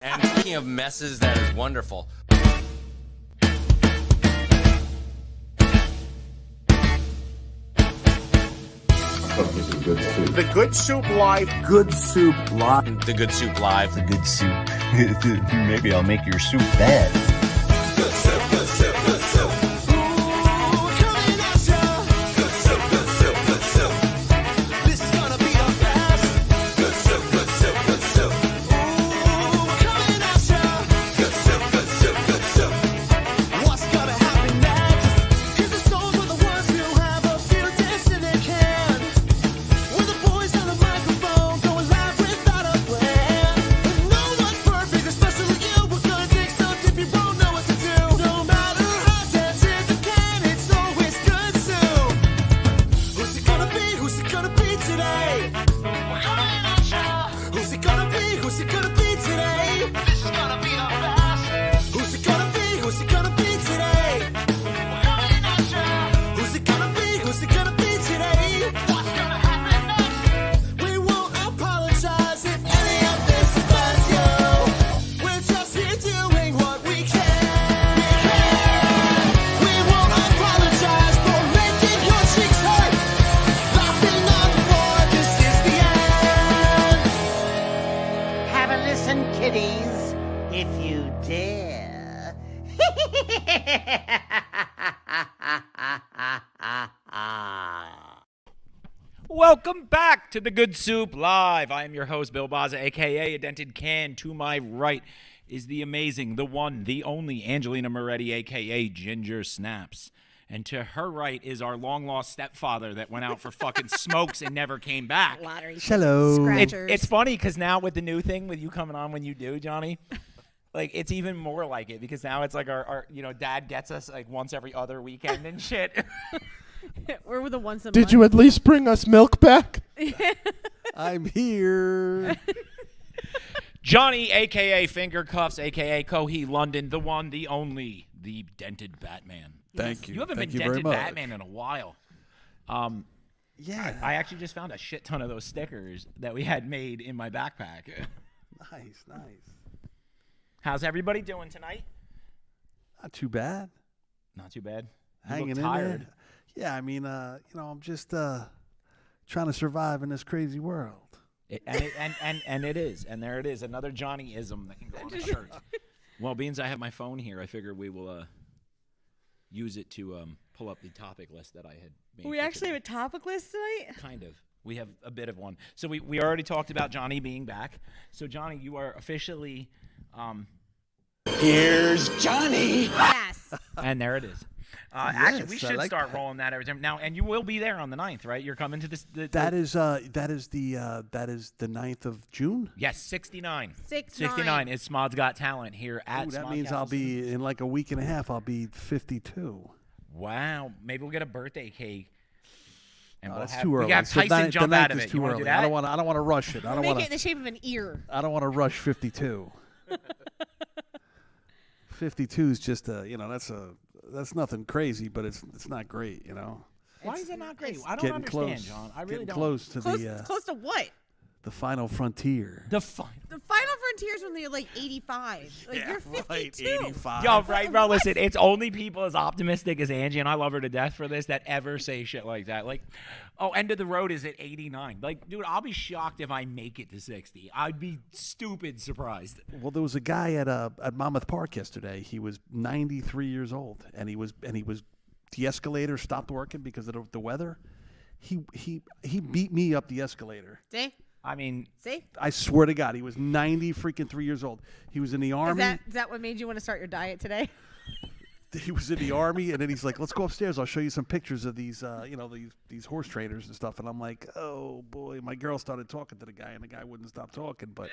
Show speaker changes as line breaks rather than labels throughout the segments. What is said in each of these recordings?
And speaking of messes, that is wonderful.
This is good soup.
The Good Soup Live.
Good Soup Live.
The Good Soup Live.
The Good Soup. Maybe I'll make your soup bad.
Good soup, good soup, good soup. Ooh, coming at ya. Good soup, good soup, good soup. This is gonna be the best. Good soup, good soup, good soup. Ooh, coming at ya. Good soup, good soup, good soup. What's gonna happen next? Here's the songs with the ones who have a few days in their can. With the boys on the microphone going live without a plan. And no one's perfect, especially you. We're gonna dig some deep, you won't know what to do. No matter how dense in the can, it's always good soup. Who's it gonna be? Who's it gonna be today? We're coming at ya. Who's it gonna be? Who's it gonna be today? This is gonna be the best. Who's it gonna be? Who's it gonna be today? We're coming at ya. Who's it gonna be? Who's it gonna be today? What's gonna happen next? We won't apologize if any of this offends you. We're just here doing what we can. We won't apologize for making your cheeks hurt. Laughing on the floor, this is the end.
Have a listen, kiddies, if you dare.
Welcome back to the Good Soup Live. I am your host, Bill Baza, a.k.a. A Dented Can. To my right is the amazing, the one, the only Angelina Moretti, a.k.a. Ginger Snaps. And to her right is our long-lost stepfather that went out for fucking smokes and never came back.
Lottery
Hello.
scratchers.
It's funny because now with the new thing with you coming on when you do, Johnny, like it's even more like it because now it's like our dad gets us like once every other weekend and shit.
We're the ones.
Did you at least bring us milk back?
I'm here.
Johnny, a.k.a. Finger Cuffs, a.k.a. Cohee London, the one, the only, the Dented Batman.
Thank you.
You haven't
Thank
been
you very
Dented
much.
Batman in a while.
Yeah.
I actually just found a shit ton of those stickers that we had made in my backpack.
Nice.
How's everybody doing tonight?
Not too bad.
Not too bad. You
Hanging
look
in
tired.
there. Yeah, I mean, I'm just trying to survive in this crazy world.
And it is. And there it is. Another Johnny-ism that can go on a shirt. Well, beans, I have my phone here. I figured we will use it to pull up the topic list that I had made.
We actually have a topic list tonight.
Kind of. We have a bit of one. So we already talked about Johnny being back. So, Johnny, you are officially...
Here's Johnny.
Yes.
and there it is. Actually, we
Yes, I
should
like
start
that.
rolling that every time. Now, and you will be there on the 9th, right? You're coming to this...
That is the 9th of June.
Yes, 69.
69.
is Smod's Got Talent here at
Ooh, that
Smod
means
Castle
I'll be in like a week and a half. I'll be 52.
Wow. Maybe we'll get a birthday cake. And
No,
we'll
that's
have,
too early.
We got
So
Tyson
the
jump
ninth
out of
is
it.
too
You want to
early.
do that?
I don't want to rush it. I don't
Make
want
it in the shape of an ear.
I don't want to rush 52. 52 is just that's nothing crazy, but it's not great,
Why is it not great? I don't
Getting
understand,
close,
John. I really
getting
don't.
close to
Close to what?
the final frontier.
The fun.
The final frontier's when you're like 85. Like you're 52.
85.
Yo, right, bro, listen, it's only people as optimistic as Angie, and I love her to death for this, that ever say shit like that. Like, oh, end of the road is at 89. Like, dude, I'll be shocked if I make it to 60. I'd be stupid surprised.
Well, there was a guy at Monmouth Park yesterday. He was 93 years old, and he was the escalator stopped working because of the weather. He beat me up the escalator.
See?
I mean,
See?
I swear to God, he was 3 years old. He was in the army.
Is that what made you want to start your diet today?
He was in the army, and then he's like, "Let's go upstairs. I'll show you some pictures of these, these horse trainers and stuff." And I'm like, "Oh boy!" My girl started talking to the guy, and the guy wouldn't stop talking. But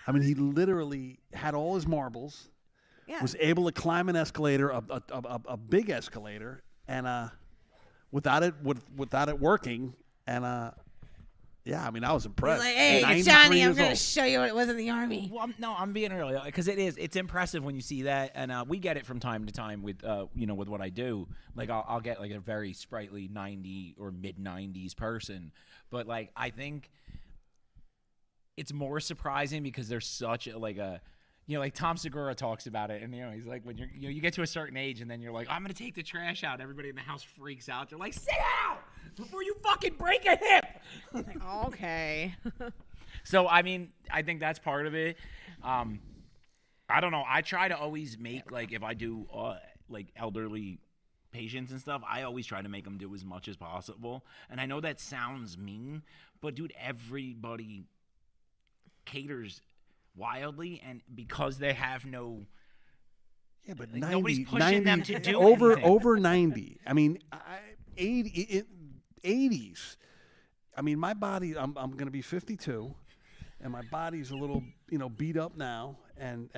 I mean, he literally had all his marbles.
Yeah.
Was able to climb an escalator, a big escalator, and without it working, and yeah, I mean, I was impressed.
Like, hey,
93
Johnny, I'm
years
going to
old.
show you what it was in the army.
well, I'm being early because it's impressive when you see that, and we get it from time to time with with what I do. Like I'll get like a very sprightly 90 or mid 90s person, but like I think it's more surprising because there's such a like Tom Segura talks about it, and he's like, when you get to a certain age, and then you're like, I'm gonna take the trash out. Everybody in the house freaks out. They're like, sit down before you fucking break a hip.
Okay.
So I mean, I think that's part of it. I don't know. I try to always make like if I do like elderly patients and stuff, I always try to make them do as much as possible. And I know that sounds mean, but dude, everybody caters wildly, and because they have no.
Yeah, but
like,
90,
nobody's pushing
90
them to do
over
anything.
90. I mean, 80s. I mean, my body. I'm going to be 52, and my body's a little beat up now, and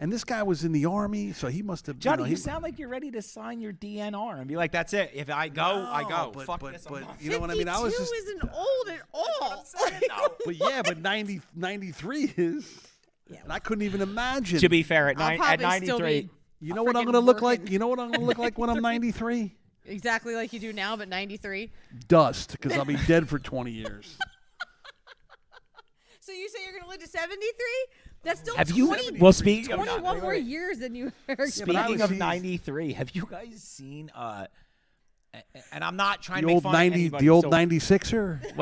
this guy was in the army, so he must have.
Johnny, you sound like you're ready to sign your DNR and be like, "That's it. If I go, I go.
But,
Fuck
but,
this."
but
I'm not.
you know what I mean? I was
52
just.
isn't old at all.
But yeah, but 93 is. And I couldn't even imagine.
To be fair,
I'll
at
probably still
93,
be
you know what I'm
freaking
going to look
working.
like? You know what I'm going to look like when I'm 93?
Exactly like you do now, but 93.
Dust, because I'll be dead for 20 years.
So you say you're going to live to 73? That's still
have you?
20,
Well, speaking of
21 more years than you are.
but I
Speaking
was-
of 93, have you guys seen? And I'm not trying
The
to make
old
fun
90,
of anybody.
the old
so
96er.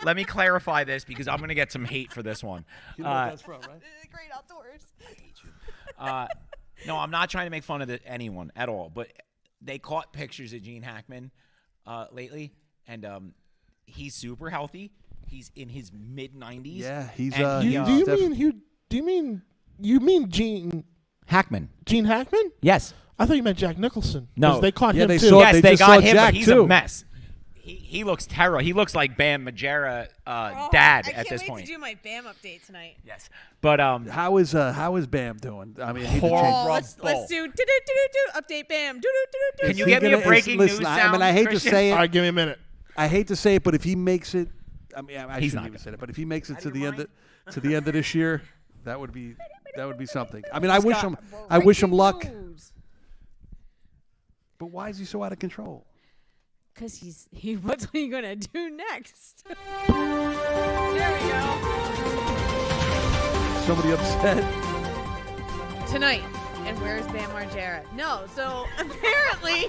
let me clarify this because I'm gonna get some hate for this one.
You know what that's from, right?
Great outdoors.
No, I'm not trying to make fun of anyone at all. But they caught pictures of Gene Hackman lately, and he's super healthy. He's in his mid 90s.
Yeah, he's.
And he,
You mean Gene
Hackman?
Hackman?
Yes.
I thought you meant Jack Nicholson.
No.
'Cause they caught
Yeah,
him
they
too.
saw-
Yes, they
just
got
saw
him,
Jack,
but he's
too.
a mess. He looks terrible. He looks like Bam Margera dad
I
at
can't
this
wait
point.
to do my BAM update tonight.
Yes, but
How is Bam doing? I mean, I hate to
Horrible.
change-
Let's do update BAM.
Can you
He
get me a
gonna-
breaking
listen,
news
I
sound?
mean, I hate to
Christian?
say it.
All right, give me a minute.
I hate to say it, but if he makes it, I mean, I
He's
shouldn't
not
even say it. But if he makes it
Out
to
of
the
your
end,
mind?
to the end of this year, that would be something. I mean, I wish him luck. But why is he so out of control?
Because what's he gonna do next? There we go.
Somebody upset.
Tonight. And where's Bam Margera? No, so apparently.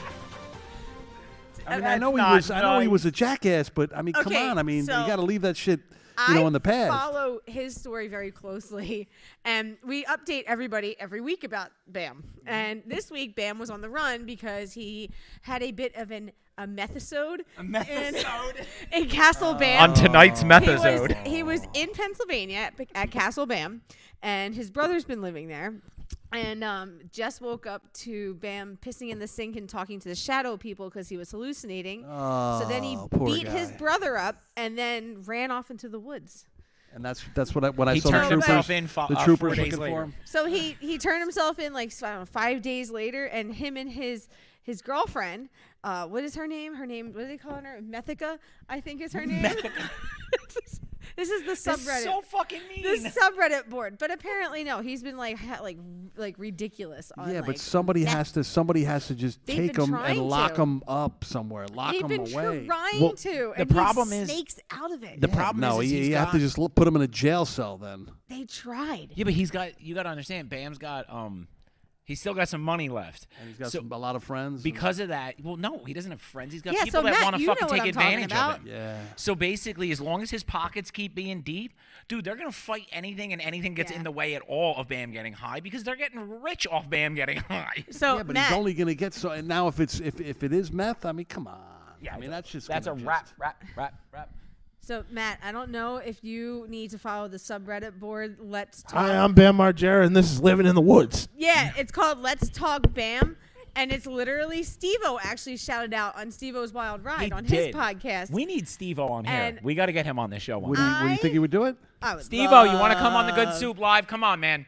I mean, I know
That's
he
not
was a jackass, but I mean, come
Okay,
on. I mean,
so
you got to leave that shit, in the past.
I follow his story very closely, and we update everybody every week about Bam. And this week, Bam was on the run because he had a bit of a methasode in Castle Bam.
On tonight's Methazode.
He was in Pennsylvania at Castle Bam, and his brother's been living there. And just woke up to Bam pissing in the sink and talking to the shadow people because he was hallucinating. So then he
poor
beat his
guy.
brother up and then ran off into the woods.
And that's what when I
He
saw the
turned
troopers,
himself in
the
4
troopers
days
looking
later.
for him.
So he turned himself in like I don't know, 5 days later, and him and his girlfriend, what is her name? What are they calling her? Methica, I think is her name. This is the subreddit.
That's so fucking mean.
The subreddit board, but apparently no, he's been like ridiculous. On,
Yeah,
like,
but somebody has to just
They've
take
been
him
trying
and lock
to.
him up somewhere, lock
They've
him
been
away.
trying
Well,
to,
the
and
problem
he
is-
snakes out of it.
The problem
No,
is
you
he's
have
got,
to just put him in a jail cell then.
They tried.
Yeah, but you got to understand, Bam's got he's still got some money left.
And he's got
So-
a lot of friends.
Because of that, well, no, he doesn't have friends. He's got
Yeah,
people
so
that
Matt,
want to
you know
fucking
what
take
I'm talking
advantage
about.
of it.
yeah.
So basically, as long as his pockets keep being deep, dude, they're gonna fight anything, and anything gets
Yeah.
in the way at all of Bam getting high because they're getting rich off Bam getting high.
So
Yeah, but
Matt,
he's only gonna get so. And now if it is meth, I mean, come on.
Yeah,
I mean that's just
that's a
gonna
rap.
So Matt, I don't know if you need to follow the subreddit board. Let's talk.
Hi, I'm Bam Margera, and this is Living in the Woods.
Yeah, it's called Let's Talk Bam, and it's literally Steve-O actually shouted out on Steve-O's Wild Ride
He
on
did.
his podcast.
We need Steve-O on here.
And-
We got to get him on this show one
Would
time.
you think he would do it?
I would
Steve-O, you want to come on the Good
love
Soup Live? Come on, man.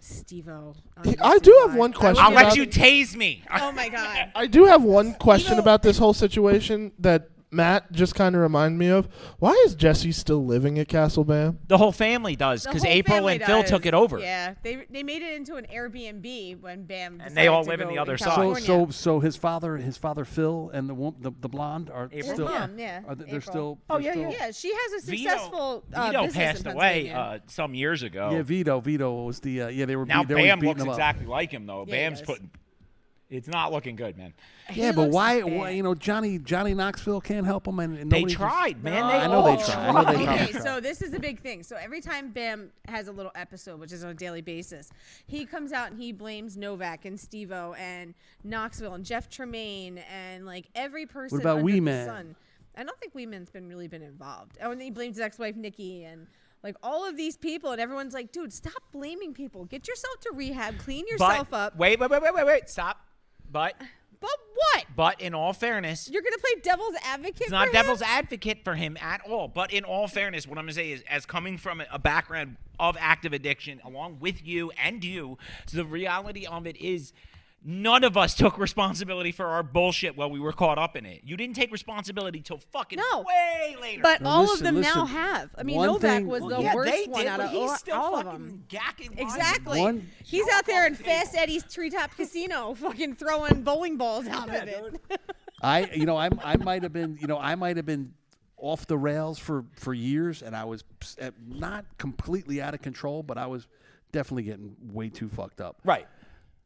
Steve-O.
I do have one question.
I'll let
about-
you tase me.
Oh my God.
I do have one question about this whole situation that Matt just kind of remind me of, why is Jesse still living at Castle Bam?
The whole family does
The
because
whole
April
family
and Phil
does.
took it over.
Yeah, they made it into an Airbnb when Bam.
And they all
decided to
live in
go
the other side.
California.
So his father Phil and the blonde are
April?
still.
Mom, yeah.
Are they're
April.
still.
Oh,
they're
yeah,
still-
Yeah, she has a
Vito,
successful
Vito
business
passed
in
away
Pennsylvania.
some years ago.
Yeah, Vito was the they were
Now
they were
Bam
beating
looks
him up.
exactly like him though.
Yeah, he
Bam's
does.
putting. It's not looking good, man.
He
Yeah, but
looks
why
bad.
Johnny Knoxville can't help him and
They
nobody just-
tried, man.
No.
They
I know they
all
tried. I know they
tried.
Okay, so this is a big thing. So every time Bam has a little episode, which is on a daily basis, he comes out and he blames Novak and Steve-O and Knoxville and Jeff Tremaine and like every person
about
under
Wee
the
Man?
sun. I don't think Wee Man's really been involved. Oh, and he blames his ex-wife Nikki and like all of these people, and everyone's like, dude, stop blaming people. Get yourself to rehab, clean yourself up.
Wait. Stop. But
But what?
in all fairness,
You're gonna play devil's advocate?
it's not
for
devil's
him?
advocate for him at all. But in all fairness, what I'm gonna say is, as coming from a background of active addiction, along with you, so the reality of it is, none of us took responsibility for our bullshit while we were caught up in it. You didn't take responsibility till fucking
No.
way later.
But
Now
all
listen,
of them now
listen.
have. I mean,
One
Novak
thing-
was
Well,
the
yeah,
worst
they
one
did,
out
but
of
he's still
all of
fucking
them.
gacking
Exactly.
One-
He's out there in Fast Eddie's Treetop Casino, fucking throwing bowling balls out of it.
I might have been off the rails for years, and I was not completely out of control, but I was definitely getting way too fucked up.
Right.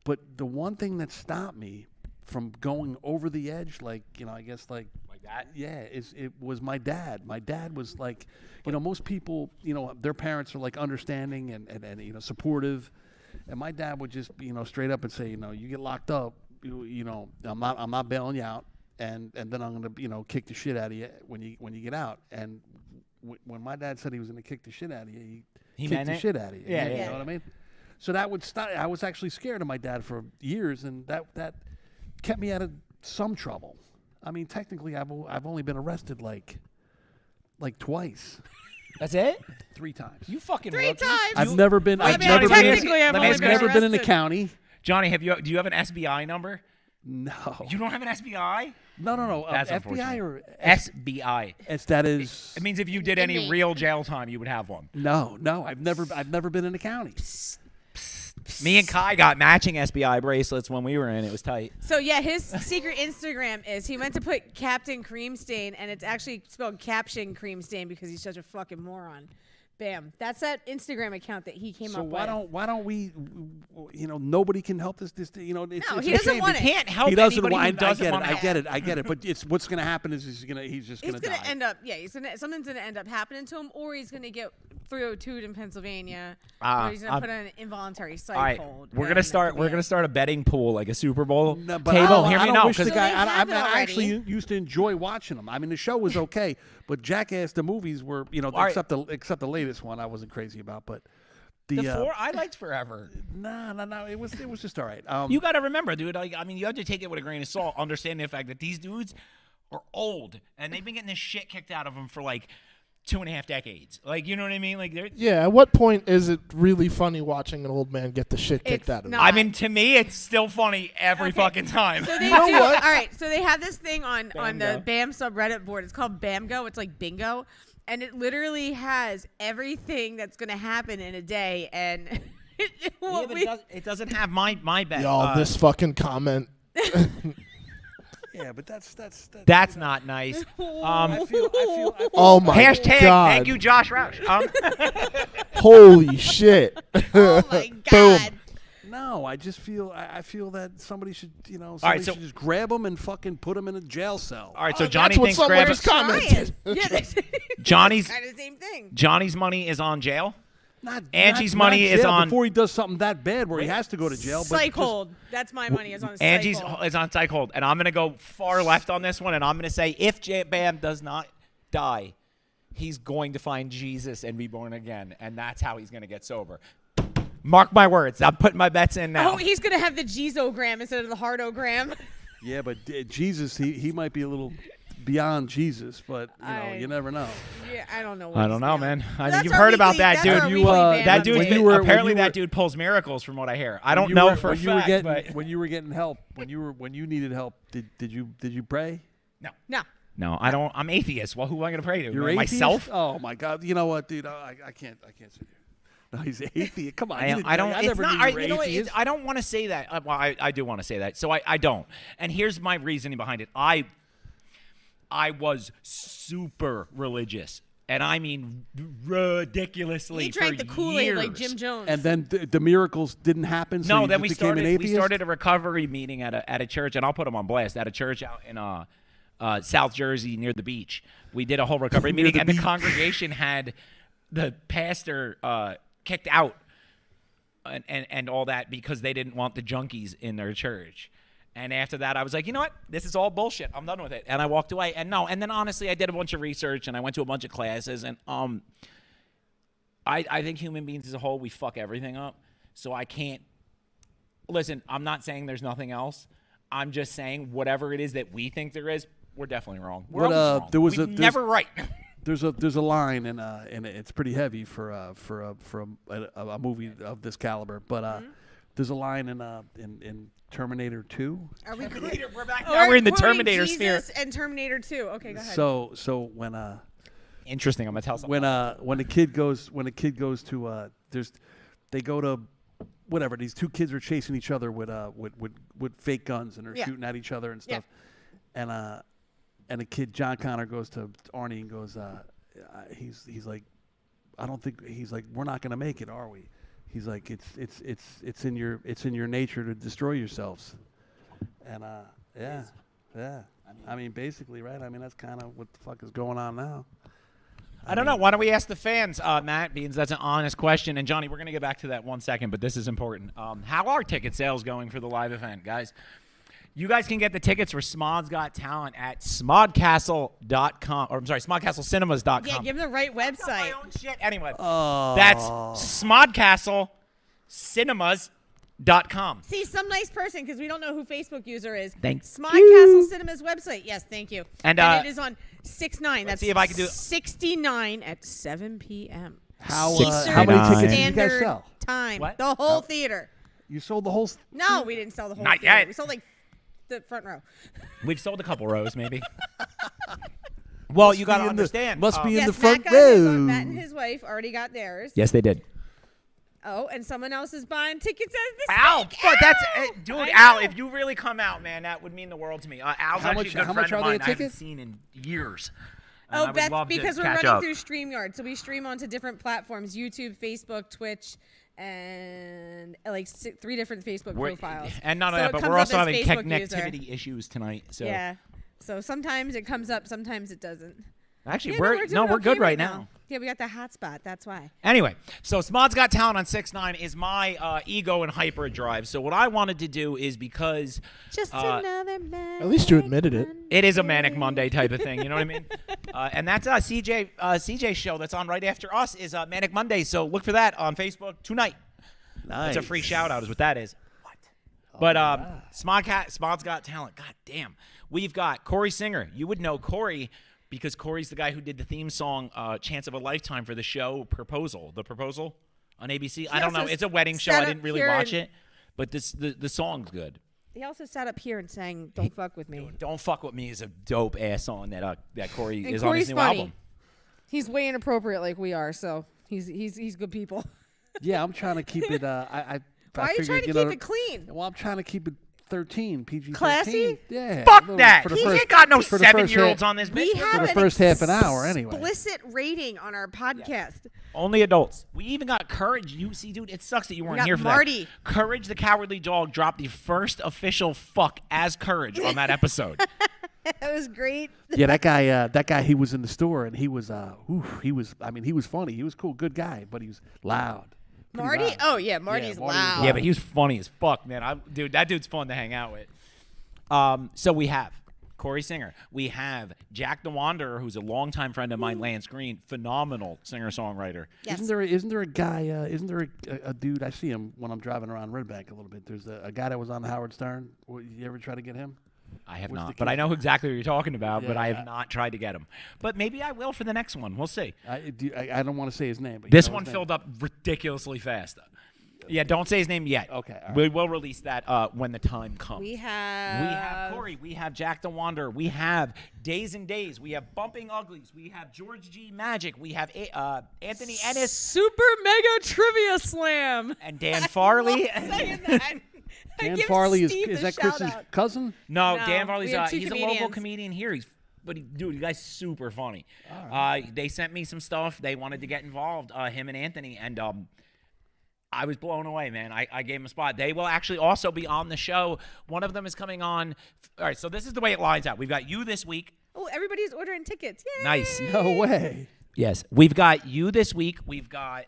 But the one thing that stopped me from going over the edge, like
that?
yeah, it was my dad. My dad was like, most people, their parents are like understanding and supportive, and my dad would just, straight up and say, you get locked up, I'm not bailing you out. And then I'm gonna kick the shit out of you when you get out. And when my dad said he was gonna kick the shit out of you, he kicked
meant
the
it?
shit out of you.
Yeah,
You
yeah.
know what I mean? So that would stop. I was actually scared of my dad for years, and that kept me out of some trouble. I mean, technically, I've only been arrested like twice,
That's it?
3 times.
You fucking
3
rookie.
times.
I've never been.
I
I've
mean,
never
technically,
been.
I've
only
I've
been
never been in the
arrested.
county.
Johnny, do you have an SBI number?
No.
You don't have an SBI?
No.
That's
FBI or
SBI.
that is.
It means if you did any
Inmate.
real jail time, you would have one.
No. I've never been in the county.
Me and Kai got matching SBI bracelets when we were in. It was tight.
So yeah, his secret Instagram is he went to put Captain Creamstain, and it's actually spelled Caption Creamstain because he's such a fucking moron. Bam. That's that Instagram account that he came
So
up
why don't we? Nobody can help this. It's,
No,
it's
he
a
doesn't
shame.
want
You
it.
can't help
He doesn't
anybody
want.
who doesn't want
I get it. But it's what's going to happen is he's
He's
gonna
gonna
die.
end up, something's gonna end up happening to him, or he's gonna get 302'd in Pennsylvania, or he's gonna put on an involuntary psych
All right,
hold.
we're
and
gonna
that
start.
could
We're
be
gonna
it.
start a betting pool, like a Super Bowl
No, but
table.
I
Hear me
don't
now,
wish the
'cause-
guy.
they
I
have it
actually
already.
used to enjoy watching them. I mean, the show was okay, but Jackass the movies were,
right.
except the latest one, I wasn't crazy about. But
the four I liked forever.
no, it was just all right.
You got to remember, dude. Like, I mean, you have to take it with a grain of salt. Understanding the fact that these dudes are old and they've been getting this shit kicked out of them for like 2.5 decades. Like, you know what I mean? Like, they're.
Yeah, at what point is it really funny watching an old man get the shit kicked
It's
out of him?
not.
I mean, to me, it's still funny every
Okay.
fucking time.
So they
know
do.
what?
All right. So they have this thing on the
Bamgo.
BAM subreddit board. It's called Bamgo. It's like bingo, and it literally has everything that's gonna happen in a day. And
Yeah,
what
but
we-
it doesn't have my bet.
Y'all, this fucking comment.
Yeah, but that's
That's not nice.
I feel
Oh my
Hashtag
god!
thank you, Josh Roush.
Holy shit!
oh my god.
No, I just feel I feel that somebody should
right, so-
should just grab him and fucking put him in a jail cell.
All right, so
Oh,
Johnny
that's what
thinks
someone
grab
just
Trying.
commented.
Yeah, that's
Johnny's
kind of the same thing.
Johnny's money is on jail.
Not
Angie's
not
money is
jail
on-
before he does something that bad where he has to go to jail. But
Psych
just-
hold. That's my money. Is on a psych
Angie's
hold.
is on psych hold, and I'm gonna go far left on this one, and I'm gonna say if Bam does not die, he's going to find Jesus and be born again, and that's how he's gonna get sober. Mark my words. I'm putting my bets in now.
Oh, he's gonna have the Jeezogram instead of the Heartogram.
Yeah, but Jesus, he might be a little beyond Jesus, but you never know.
Yeah, I don't know. What
I
he's
don't know,
doing.
man.
That's
You've
our
heard about
weekly-
that
that's
dude.
our
You,
weekly
uh,
Bam
That
update.
dude's
When you were-
apparently
when you
that
were-
dude pulls miracles, from what I hear. I
When
don't
you
know
were-
for a
when you were
fact,
getting
but
when you were getting help, when you needed help, did you pray?
No.
No, I don't. I'm atheist. Well, who am I going to pray to?
You're
Myself?
atheist? Oh my God! You know what, dude? I can't sit here. No, he's atheist. Come on.
I don't.
I
It's
never
not.
knew you were
You know what?
atheist.
I don't want to say that. Well, I do want to say that. So I don't. And here's my reasoning behind it. I was super religious, and I mean ridiculously.
He drank
for
the Kool-Aid like
years.
Jim Jones.
And then the miracles didn't happen. So
No,
you
then
just became an
we
atheist?
started a recovery meeting at a church, and I'll put them on blast at a church out in South Jersey near the beach. We did a whole recovery
Near
meeting,
the
and
beach.
the congregation had the pastor kicked out and all that because they didn't want the junkies in their church. And after that, I was like, you know what? This is all bullshit. I'm done with it. And I walked away. And then honestly, I did a bunch of research and I went to a bunch of classes. And I think human beings as a whole, we fuck everything up. So I can't. Listen, I'm not saying there's nothing else. I'm just saying whatever it is that we think there is, we're definitely wrong. We're always wrong. We're never right.
There's a line and it's pretty heavy for a movie of this caliber. But there's a line in Terminator 2.
Are we
We're back. Now we're in the
quoting
Terminator
Jesus
sphere.
and Terminator 2. Okay, go ahead.
So when
Interesting. I'm gonna tell something.
when the kid goes to they go to whatever, these two kids are chasing each other with fake guns and are shooting at each other and stuff. And the kid John Connor goes to Arnie and goes he's like, I don't think, he's like, we're not gonna make it, are we? He's like, it's in your nature to destroy yourselves. And yeah. I mean, basically, right? I mean, that's kind of what the fuck is going on now.
I don't know. Why don't we ask the fans, Matt? Because that's an honest question. And Johnny, we're going to get back to that 1 second, but this is important. How are ticket sales going for the live event, guys? You guys can get the tickets for Smod's Got Talent at smodcastle.com. Or I'm sorry, smodcastleCinemas.com.
Yeah, give them the right website.
My own shit. Anyway, that's smodcastleCinemas.com.
See, some nice person, because we don't know who Facebook user is.
Thanks.
Smod Castle Cinema's website. Yes, thank you.
And,
it is on 6/9. That's
see if I can do it.
69 at 7 p.m.
How
Eastern
many tickets did you guys
Standard
sell?
Time.
What?
The whole theater.
You sold the whole.
No, we didn't sell the whole
Not
theater.
yet.
We sold like the front row.
We've sold a couple rows, maybe. Well, you got to understand.
Must be in
Yes,
the front
Matt got his
row.
on. Matt and his wife already got theirs.
Yes, they did.
Oh, and someone else is buying tickets as the
Al,
snake.
but that's dude.
I
Al,
know.
if you really come out, man, that would mean the world to me. Al's
How
actually
much-
a good
how
friend
much
of
are they a
mine I haven't
ticket?
seen in years. And I
Oh,
would
Beth,
love to
because we're
catch
running
up.
through StreamYard. So we stream onto different platforms, YouTube, Facebook, Twitch, and like 3 different Facebook profiles.
And not
So
only that,
it
but
comes
we're
up
also
as
having
Facebook user.
connectivity issues tonight. So
Yeah. So sometimes it comes up, sometimes it doesn't.
actually,
Yeah,
we're
doing
we're
okay
good right now.
Yeah, we got the hotspot. That's why.
Anyway, so Smod's Got Talent on 6/9 is my ego and hyperdrive. So what I wanted to do is because
Just another man.
At least you admitted it.
it is a Manic Monday type of thing, you know what I mean? And that's CJ's show that's on right after us is Manic Monday. So look for that on Facebook tonight.
Nice.
It's a free shout out is what that is. What? But Smod's Got Talent. God damn. We've got Corey Singer. You would know Corey because Corey's the guy who did the theme song Chance of a Lifetime for the show Proposal. The Proposal on ABC. I don't know.
also
It's a wedding show.
sat
I
up
didn't really
here
watch
and-
it. But the song's good.
He also sat up here and sang "Don't Fuck with Me."
Don't Fuck With Me is a dope ass song that Corey
And
is on his
Corey's
new
funny.
album.
He's way inappropriate like we are, so he's good people.
Yeah, I'm trying to keep it.
Why are you trying to
figured,
keep it clean?
Well, I'm trying to keep it 13, PG-13.
Classy?
Yeah.
Fuck
for
that.
the
He
first-
ain't got no
for the first
7-year-olds
half-
on this
We
bitch.
have
the
an
first half an hour, anyway.
explicit rating on our podcast.
Only adults. We even got Courage. You see, dude, it sucks that you weren't
got
here for
Marty.
that. Courage the Cowardly Dog dropped the first official fuck as Courage on that episode.
That was great.
Yeah, that guy, he was in the store and he was funny. He was cool, good guy, but he was loud. Pretty
Marty?
loud.
Oh yeah, Marty's
Marty was
loud.
Yeah, but he was funny as fuck, man. Dude, that dude's fun to hang out with. So we have Corey Singer. We have Jack the Wanderer, who's a longtime friend of mine, Lance Green, phenomenal singer-songwriter.
Yes.
Isn't there a guy? Isn't there a dude? I see him when I'm driving around Red Bank a little bit. There's a guy that was on Howard Stern. You ever try to get him?
I have
What's the
not, but I
kid?
know exactly what you're talking about, but I
Yeah.
have not tried to get him. But maybe I will for the next one. We'll see.
I don't want to say his name. But you
This
know
one
his name.
filled up ridiculously fast. Yeah, don't say his name yet.
Okay, all right.
We will release that when the time comes.
We have.
We have Corey. We have Jack the Wanderer. We have Days and Days. We have Bumping Uglies. We have George G. Magic. We have Anthony Ennis
Super Mega Trivia Slam.
and Dan Farley.
Saying that.
Dan
Give
Farley
Steve
is
the
that Chris's
shout-out.
cousin?
No,
No,
Dan Farley's
we have two
he's a local
comedians.
comedian here. Dude, you guys super funny. They sent me some stuff. They wanted to get involved, him and Anthony, and I was blown away, man. I gave him a spot. They will actually also be on the show. One of them is coming on. All right, so this is the way it lines out. We've got you this week.
Oh, everybody's ordering tickets. Yay.
Nice.
No way.
Yes. We've got you this week. We've got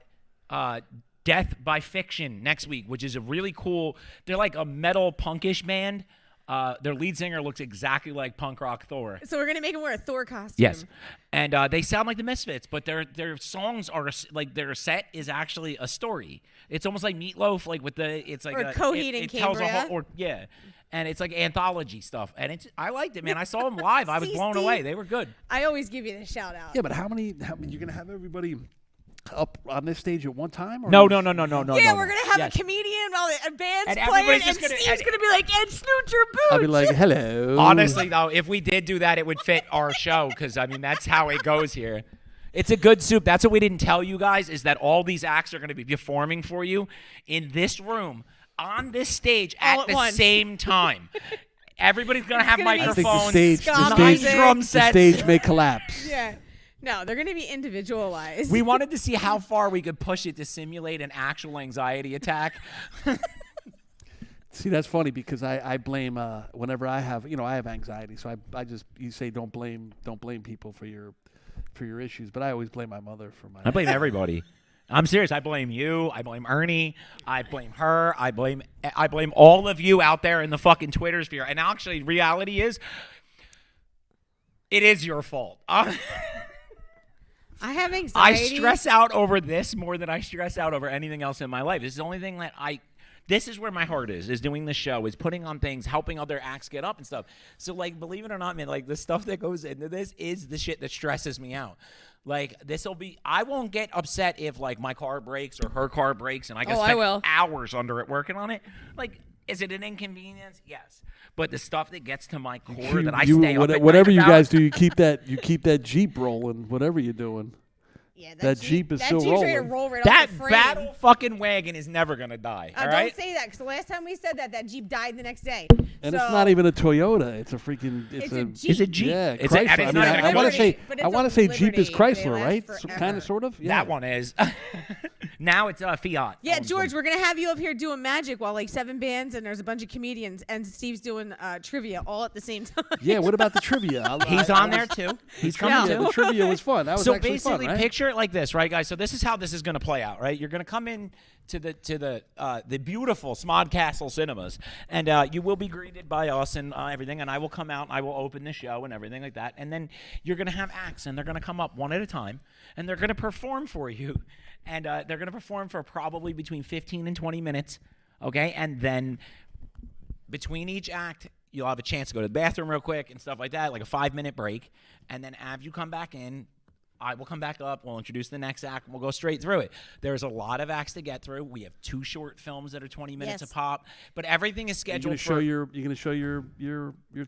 Death by Fiction next week, which is a really cool. They're like a metal punkish band. Their lead singer looks exactly like punk rock Thor.
So we're gonna make him wear a Thor costume.
Yes, and they sound like the Misfits, but their songs are like their set is actually a story. It's almost like Meatloaf, like with the it's like
Or Coheed and
it tells a
Cambria.
whole, and it's like anthology stuff, and I liked it, man. I saw them live. I was
See,
blown
Steve?
away. They were good.
I always give you the shout out.
Yeah, but how many you're gonna have everybody up on this stage at one time? Or
No.
Yeah,
no.
we're gonna have
Yes.
a comedian while the band's
And
playing,
everybody's
and
just gonna-
Steve's
and-
gonna be like, "And Snoocher Boots."
I'll be like, hello.
Honestly, though, if we did do that, it would fit our show because, I mean, that's how it goes here. It's a good soup. That's what we didn't tell you guys is that all these acts are going to be performing for you in this room, on this stage
All
at
at
the
once.
same time. Everybody's going to have
gonna be
I think the
microphones.
stage,
Ska
the
music.
stage,
Drum
the
sets.
stage may collapse.
Yeah. No, they're gonna be individualized.
We wanted to see how far we could push it to simulate an actual anxiety attack.
See, that's funny because I blame whenever I have I have anxiety, so I just you say don't blame people for your issues, but I always blame my mother for my.
I blame everybody. I'm serious. I blame you. I blame Ernie. I blame her. I blame all of you out there in the fucking Twitter sphere. And actually, reality is, it is your fault.
I have
I
anxiety.
stress out over this more than I stress out over anything else in my life. This is the only thing that this is where my heart is doing the show, is putting on things, helping other acts get up and stuff. So, like, believe it or not, man, like, the stuff that goes into this is the shit that stresses me out. Like, I won't get upset if, like, my car breaks or her car breaks and I
Oh, I will.
spend hours under it working on it. Like, is it an inconvenience? Yes. But the stuff that gets to my core that I stay up at
whatever
night
you
about,
guys do, you keep that Jeep rolling. Whatever you're doing.
Yeah,
that Jeep is still
Jeep's ready to
rolling.
roll right
that
off the frame.
battle fucking wagon is never going to die. All
Don't
right?
say that, because the last time we said that Jeep died the next day.
And
So,
it's not even a Toyota. It's a freaking.
It's a Jeep.
It's a Jeep.
Yeah,
It's a- and
Chrysler.
it's
I
not
mean,
even a
I want to
Liberty,
say
but it's
I want
a
to say Jeep is
Liberty. They
Chrysler,
last
right?
forever.
Kind of, sort of. Yeah.
That one is. Now it's Fiat.
Yeah, George, we're gonna have you up here doing magic while like 7 bands and there's a bunch of comedians and Steve's doing trivia all at the same time.
Yeah. What about the trivia?
He's on there too. He's coming
Yeah.
Yeah,
too.
the trivia was fun. That was
So
actually
basically,
fun, right?
picture it like this, right, guys? So this is how this is going to play out, right? You're going to come in to the beautiful Smodcastle Cinemas, and you will be greeted by us and everything. And I will come out, and I will open the show and everything like that. And then you're going to have acts, and they're going to come up one at a time, and they're going to perform for you, and they're going to perform for probably between 15 and 20 minutes, okay? And then between each act, you'll have a chance to go to the bathroom real quick and stuff like that, like a 5-minute break. And then as you come back in, I will come back up. We'll introduce the next act, and we'll go straight through it. There's a lot of acts to get through. We have 2 short films that are 20 minutes
Yes.
a pop, but everything is
You're
scheduled
gonna show
for.
your. You're gonna show your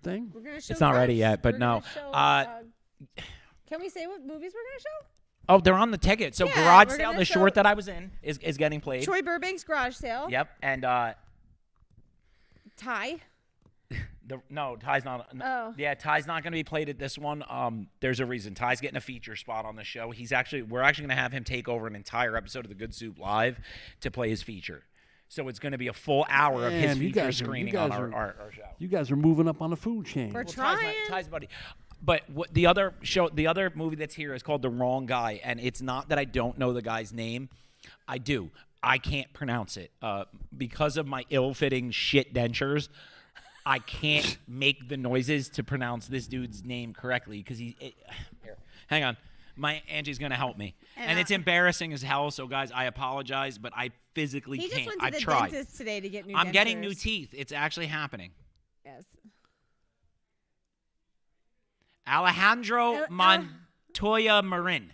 thing.
We're gonna show
It's not ready
Crush.
yet, but
We're
no.
gonna show, can we say what movies we're gonna show?
Oh, they're on the ticket. So
Yeah,
Garage
we're
Sale,
gonna
the
show-
short that I was in, is getting played.
Troy Burbank's Garage Sale.
Yep, and
Ty.
no, Ty's not.
Oh.
Yeah, Ty's not going to be played at this one. There's a reason. Ty's getting a feature spot on the show. We're actually going to have him take over an entire episode of The Good Soup Live to play his feature. So it's going to be a full hour of his
Man, you
feature
guys are- you
screening
guys
on
are-
our show.
You guys are moving up on the food chain.
We're
Well,
trying.
Ty's buddy. But the other movie that's here is called The Wrong Guy, and it's not that I don't know the guy's name. I do. I can't pronounce it because of my ill-fitting shit dentures. I can't make the noises to pronounce this dude's name correctly because here. Hang on. My Angie's gonna help me, and it's embarrassing as hell. So, guys, I apologize, but I physically
He just
can't.
went to
I've
the
tried.
dentist today to get new
I'm getting new
dentures.
teeth. It's actually happening.
Yes.
Alejandro Montoya Marin.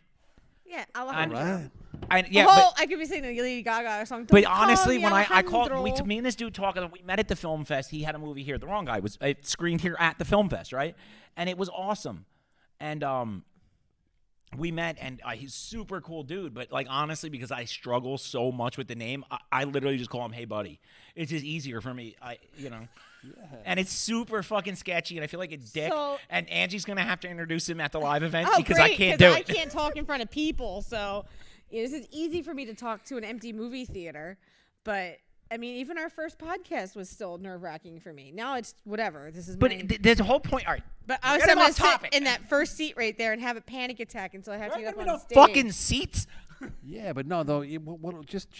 Yeah,
And-
Alejandro.
Right.
I
could be singing the Lady Gaga song.
But
Don't call
honestly,
me
when I called,
Alejandro.
me and this dude talking, we met at the film fest. He had a movie here. The wrong guy was it screened here at the film fest, right? And it was awesome. And we met, and he's super cool dude. But like honestly, because I struggle so much with the name, I literally just call him Hey Buddy. It's just easier for me. And it's super fucking sketchy, and I feel like a dick.
So-
and Angie's gonna have to introduce him at the live event
Oh,
because
great,
I can't do it.
I can't talk in front of people, so this is easy for me to talk to an empty movie theater. But I mean, even our first podcast was still nerve-wracking for me. Now it's whatever. This is.
But
my,
there's a whole point. All right,
but I was
getting
going to
off
sit
topic.
in that first seat right there and have a panic attack until I have to
There
get
are
up
no
on stage.
fucking seats.
Yeah, but no, though. Just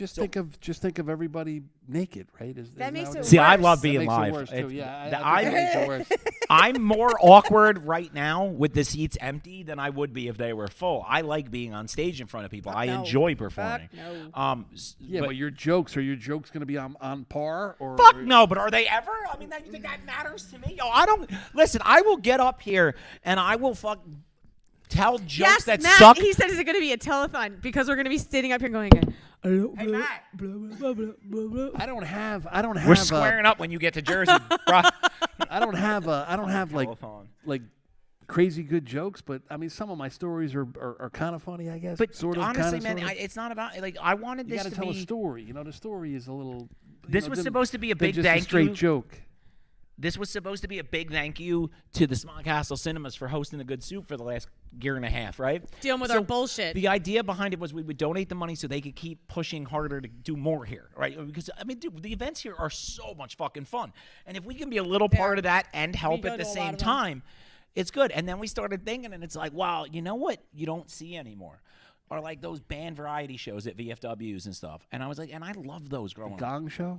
think of everybody naked, right?
That makes it
See, I
worse.
love
That
being
makes it
live.
worse, too.
It's-
Yeah,
I-
I think that makes it worse.
I'm more awkward right now with the seats empty than I would be if they were full. I like being on stage in front of people. I
no.
enjoy
Fuck
performing.
no.
Yeah, but your jokes, are your jokes going to be on par? Or
Fuck no, but are they ever? I mean, you think that matters to me? Yo, I don't. Listen, I will get up here and I will tell jokes
Yes,
that
Matt,
suck.
he said it's going to be a telethon because we're going to be sitting up here going,
Hey, Matt.
I don't have.
We're squaring up when you get to Jersey, bro.
I don't have like
Telethon.
crazy good jokes, but I mean, some of my stories are kind of funny, I guess.
But
sort of,
honestly,
kinda,
man,
sort of.
I wanted I wanted
You
this
got to
to
tell
be.
a story. You know, the story is a little.
This was supposed to be a
than
big
just
thank
a straight
you.
joke.
This was supposed to be a big thank you to the Smog Castle Cinemas for hosting the Good Soup for the last year and a half, right?
dealing with our bullshit.
The idea behind it was we would donate the money so they could keep pushing harder to do more here, right? Because, I mean, dude, the events here are so much fucking fun. And if we can be a little part of that and help
go
at the
to a lot
same
of them.
time, it's good. And then we started thinking, and it's like, wow, you know what you don't see anymore? Are like those band variety shows at VFWs and stuff. And I was like, and I love those growing up.
Gong show.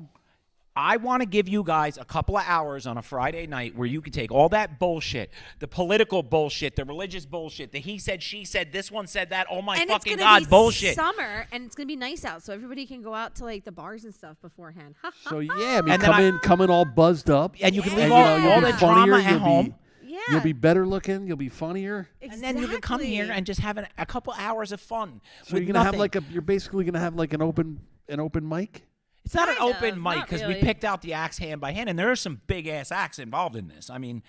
I want to give you guys a couple of hours on a Friday night where you can take all that bullshit, the political bullshit, the religious bullshit, the he said, she said, this one said that, oh my
and
fucking
it's gonna
God,
be
bullshit.
summer, and it's gonna be nice out, so everybody can go out to like the bars and stuff beforehand.
So yeah, I mean,
And then
come in all buzzed up,
And you can
Yeah.
leave
and,
all,
you'll
all
be
the
funnier,
drama at
you'll
home.
be-
Yeah,
You'll be better looking. You'll be funnier.
And then you can come here
Exactly.
and just have a couple hours of fun.
So
with
you're gonna
nothing.
have you're basically gonna have like an open mic.
It's not an
Kind
open
of,
mic
not
because we
really.
picked out the acts hand by hand, and there are some big ass acts involved in this. I mean,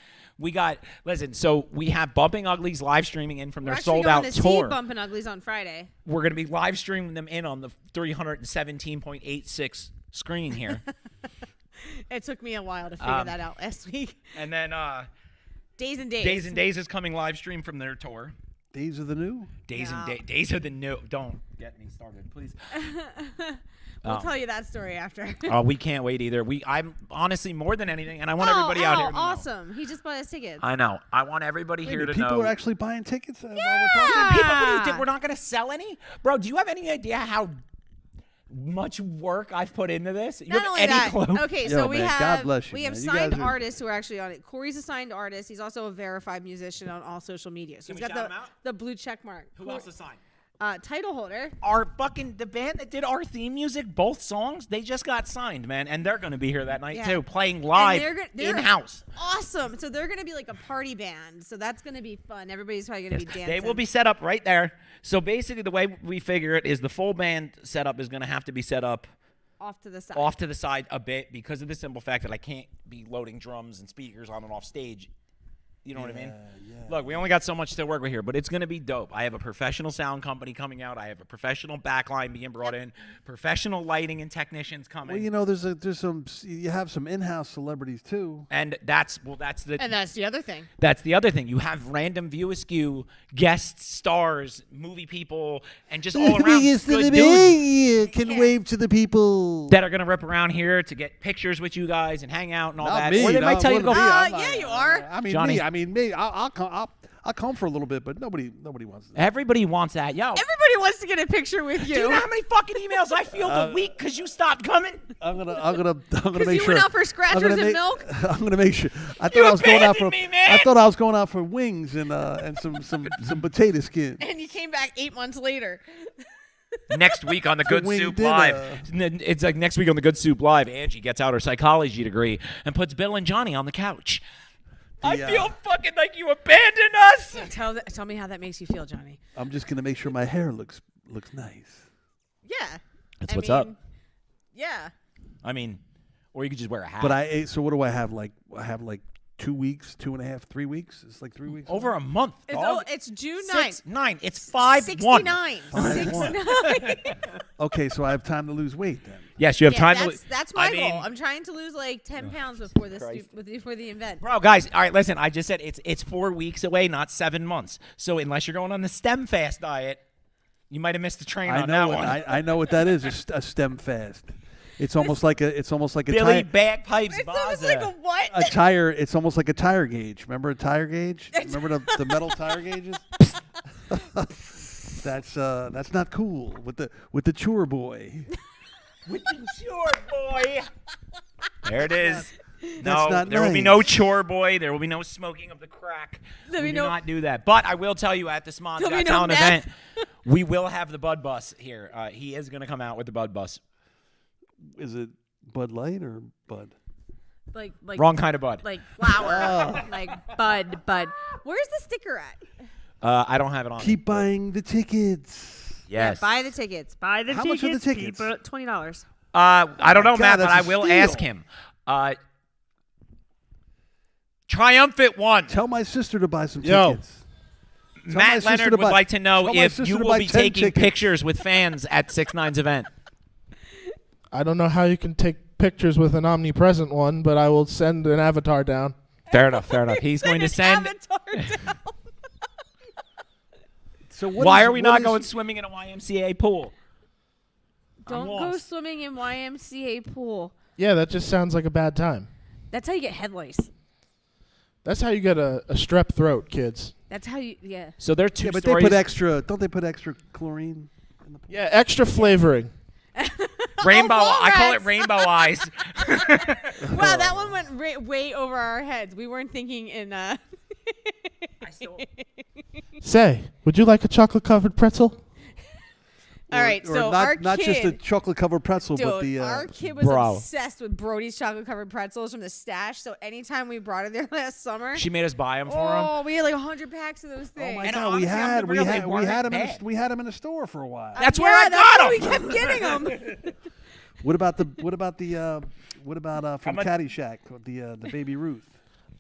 listen. So we have Bumping Uglies live streaming in from
we're
their
actually
sold
going
out
to see
tour.
Bumpin' Uglies on Friday.
We're going to be live streaming them in on the 317.86 screen here,
It took me a while to figure that out last week.
and then
Days and Days.
Days and Days is coming live stream from their tour.
Days of the New.
Days
No.
and Days are the new. Don't get me started, please.
We'll tell you that story after.
Oh, we can't wait either. I'm honestly more than anything, and I want everybody out here to know.
awesome! He just bought us tickets.
I know. I want everybody here to
People
know.
are actually buying tickets. While we're
Yeah.
talking.
People, what do you think? We're not going to sell any? Bro, do you have any idea how much work I've put into this? You
Not
have
only
any
that,
clue?
okay,
Yo,
so we
man, God
have
bless you,
we have
man. You
signed
guys are-
artists who are actually on it. Corey's a signed artist. He's also a verified musician on all social media. So
Can
he's
we
got
shout him out?
the blue check mark.
Who else is signed?
Title holder.
The band that did our theme music, both songs, they just got signed, man, and they're going to be here that night
Yeah.
too, playing live
they're
in house.
Awesome. So they're gonna be like a party band. So that's gonna be fun. Everybody's probably gonna be dancing.
They will be set up right there. So basically, the way we figure it is the full band setup is going to have to be set up
off to the side.
off to the side a bit because of the simple fact that I can't be loading drums and speakers on and off stage. You know what I mean? Look, we only got so much to work with here, but it's going to be dope. I have a professional sound company coming out. I have a professional backline being brought in, professional lighting and technicians coming.
Well, you know, you have some in-house celebrities too.
and that's the
And that's the other thing.
that's the other thing. You have random View Askew guest stars, movie people, and just all around good dudes
Can
Yeah.
wave to the people.
that are going to rip around here to get pictures with you guys and hang out and all
Not
that.
me,
Or they might
not
tell you to go.
one of me. I'm
yeah, you are.
I mean,
Johnny.
me. I'll come for a little bit, but nobody wants that.
Everybody wants that. Yo,
Everybody wants to get a picture with
do you know how many fucking emails I feel a week because you stopped coming?
I'm gonna make
you
sure.
went out for
I'm
scratchers
gonna
and
make-
milk?
I'm gonna make sure. I
You
thought I was going out for.
abandoned me, man!
I thought I was going out for wings and some potato skin.
And you came back 8 months later.
Next week on the Good
wing
Soup
dinner.
Live. It's like next week on the Good Soup Live, Angie gets out her psychology degree and puts Bill and Johnny on the couch. I feel fucking like you abandoned us.
Tell me how that makes you feel, Johnny.
I'm just gonna make sure my hair looks nice.
Yeah.
That's
I
what's
mean,
up.
Yeah.
I mean, or you could just wear a hat.
But so what do I have? Like I have like 2 weeks, 2.5, 3 weeks. It's like 3 weeks.
over a month. Dog.
It's June
6,
9th.
9. It's 5-1.
69.
5-1.
69.
Okay, so I have time to lose weight then.
Yes, you have
Yeah,
time to.
that's my
I mean,
goal. I'm trying to lose like 10 pounds before this before the event.
Bro, guys, all right, listen. I just said it's 4 weeks away, not 7 months. So unless you're going on the STEM fast diet, you might have missed the train on that one.
I know what that is. A STEM fast. It's almost like a
Billy
tire,
Bagpipes
It sounds
Baza.
like a what?
a tire. It's almost like a tire gauge. Remember a tire gauge? Remember the metal tire gauges? That's not cool with the chore boy.
With the chore boy. There it is.
That's not
there will be
nice.
no chore boy. There will be no smoking of the crack.
There'll
We
be
do
no-
not do that. But I will tell you at the Smod's
There'll
Got
be no
Talent
meth.
event, we will have the Bud Bus here. He is going to come out with the Bud Bus.
Is it Bud Light or Bud?
Like
Wrong kind of Bud.
like flower. Like bud. Where's the sticker at?
I don't have it on.
Keep buying the tickets.
Yes.
Yeah, buy the tickets. Buy the
How much
tickets.
are the tickets?
$20.
I don't know,
God,
Matt, but
that's
I
a
will
steal.
ask him. Triumphant one.
Tell my sister to buy some
Yo.
tickets. Tell my
Matt
sister
Leonard
to
would
buy-
like to know
tell my
if
sister
you
to
will
buy
be
10
taking
tickets.
pictures with fans at 6ix9's event.
I don't know how you can take pictures with an omnipresent one, but I will send an avatar down.
Fair enough. He's going to
An
send.
avatar down.
So what
Why
is-
are we
what
not
is-
going swimming in a YMCA pool?
Don't go
lost.
swimming in YMCA pool.
Yeah, that just sounds like a bad time.
That's how you get head lice.
That's how you get a strep throat, kids.
That's how you. Yeah.
So there are two
Yeah, but
stories.
they put extra. Don't they put extra chlorine? In the pool?
Yeah, extra flavoring.
rainbow. I call it
Walrus.
rainbow eyes.
Wow, that one went way over our heads. We weren't thinking in.
Say, would you like a chocolate-covered pretzel?
All right,
Or
so
not,
our
not just a
kid.
chocolate covered pretzel,
Dude,
but the
our kid was
Bro.
obsessed with Brody's chocolate covered pretzels from the stash. So anytime we brought it there last summer,
She made us buy them for him.
oh, we had like 100 packs of those
oh
things.
my
And
god,
honestly,
we
I'm
had
real, they
we
weren't
had them
bad.
we had them in the store for a while.
That's where I
that's
got
why
them.
we kept getting them.
What about from
I'm a-
Caddyshack, the Baby Ruth?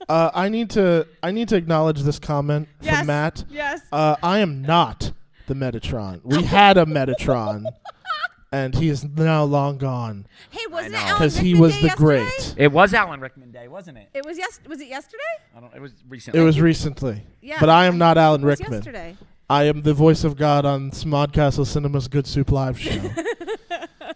I need to acknowledge this comment
Yes.
from Matt.
Yes.
I am not the Metatron. We had a Metatron, and he is now long gone
Hey, wasn't it
know.
Alan
because he
Rickman
was
Day
the
yesterday?
great.
It was Alan Rickman Day, wasn't it?
It was Was it yesterday?
I don't. It was recently.
It was recently.
Yeah.
But I am not Alan
It was
Rickman.
yesterday.
I am the voice of God on Smodcastle Cinema's Good Soup Live show.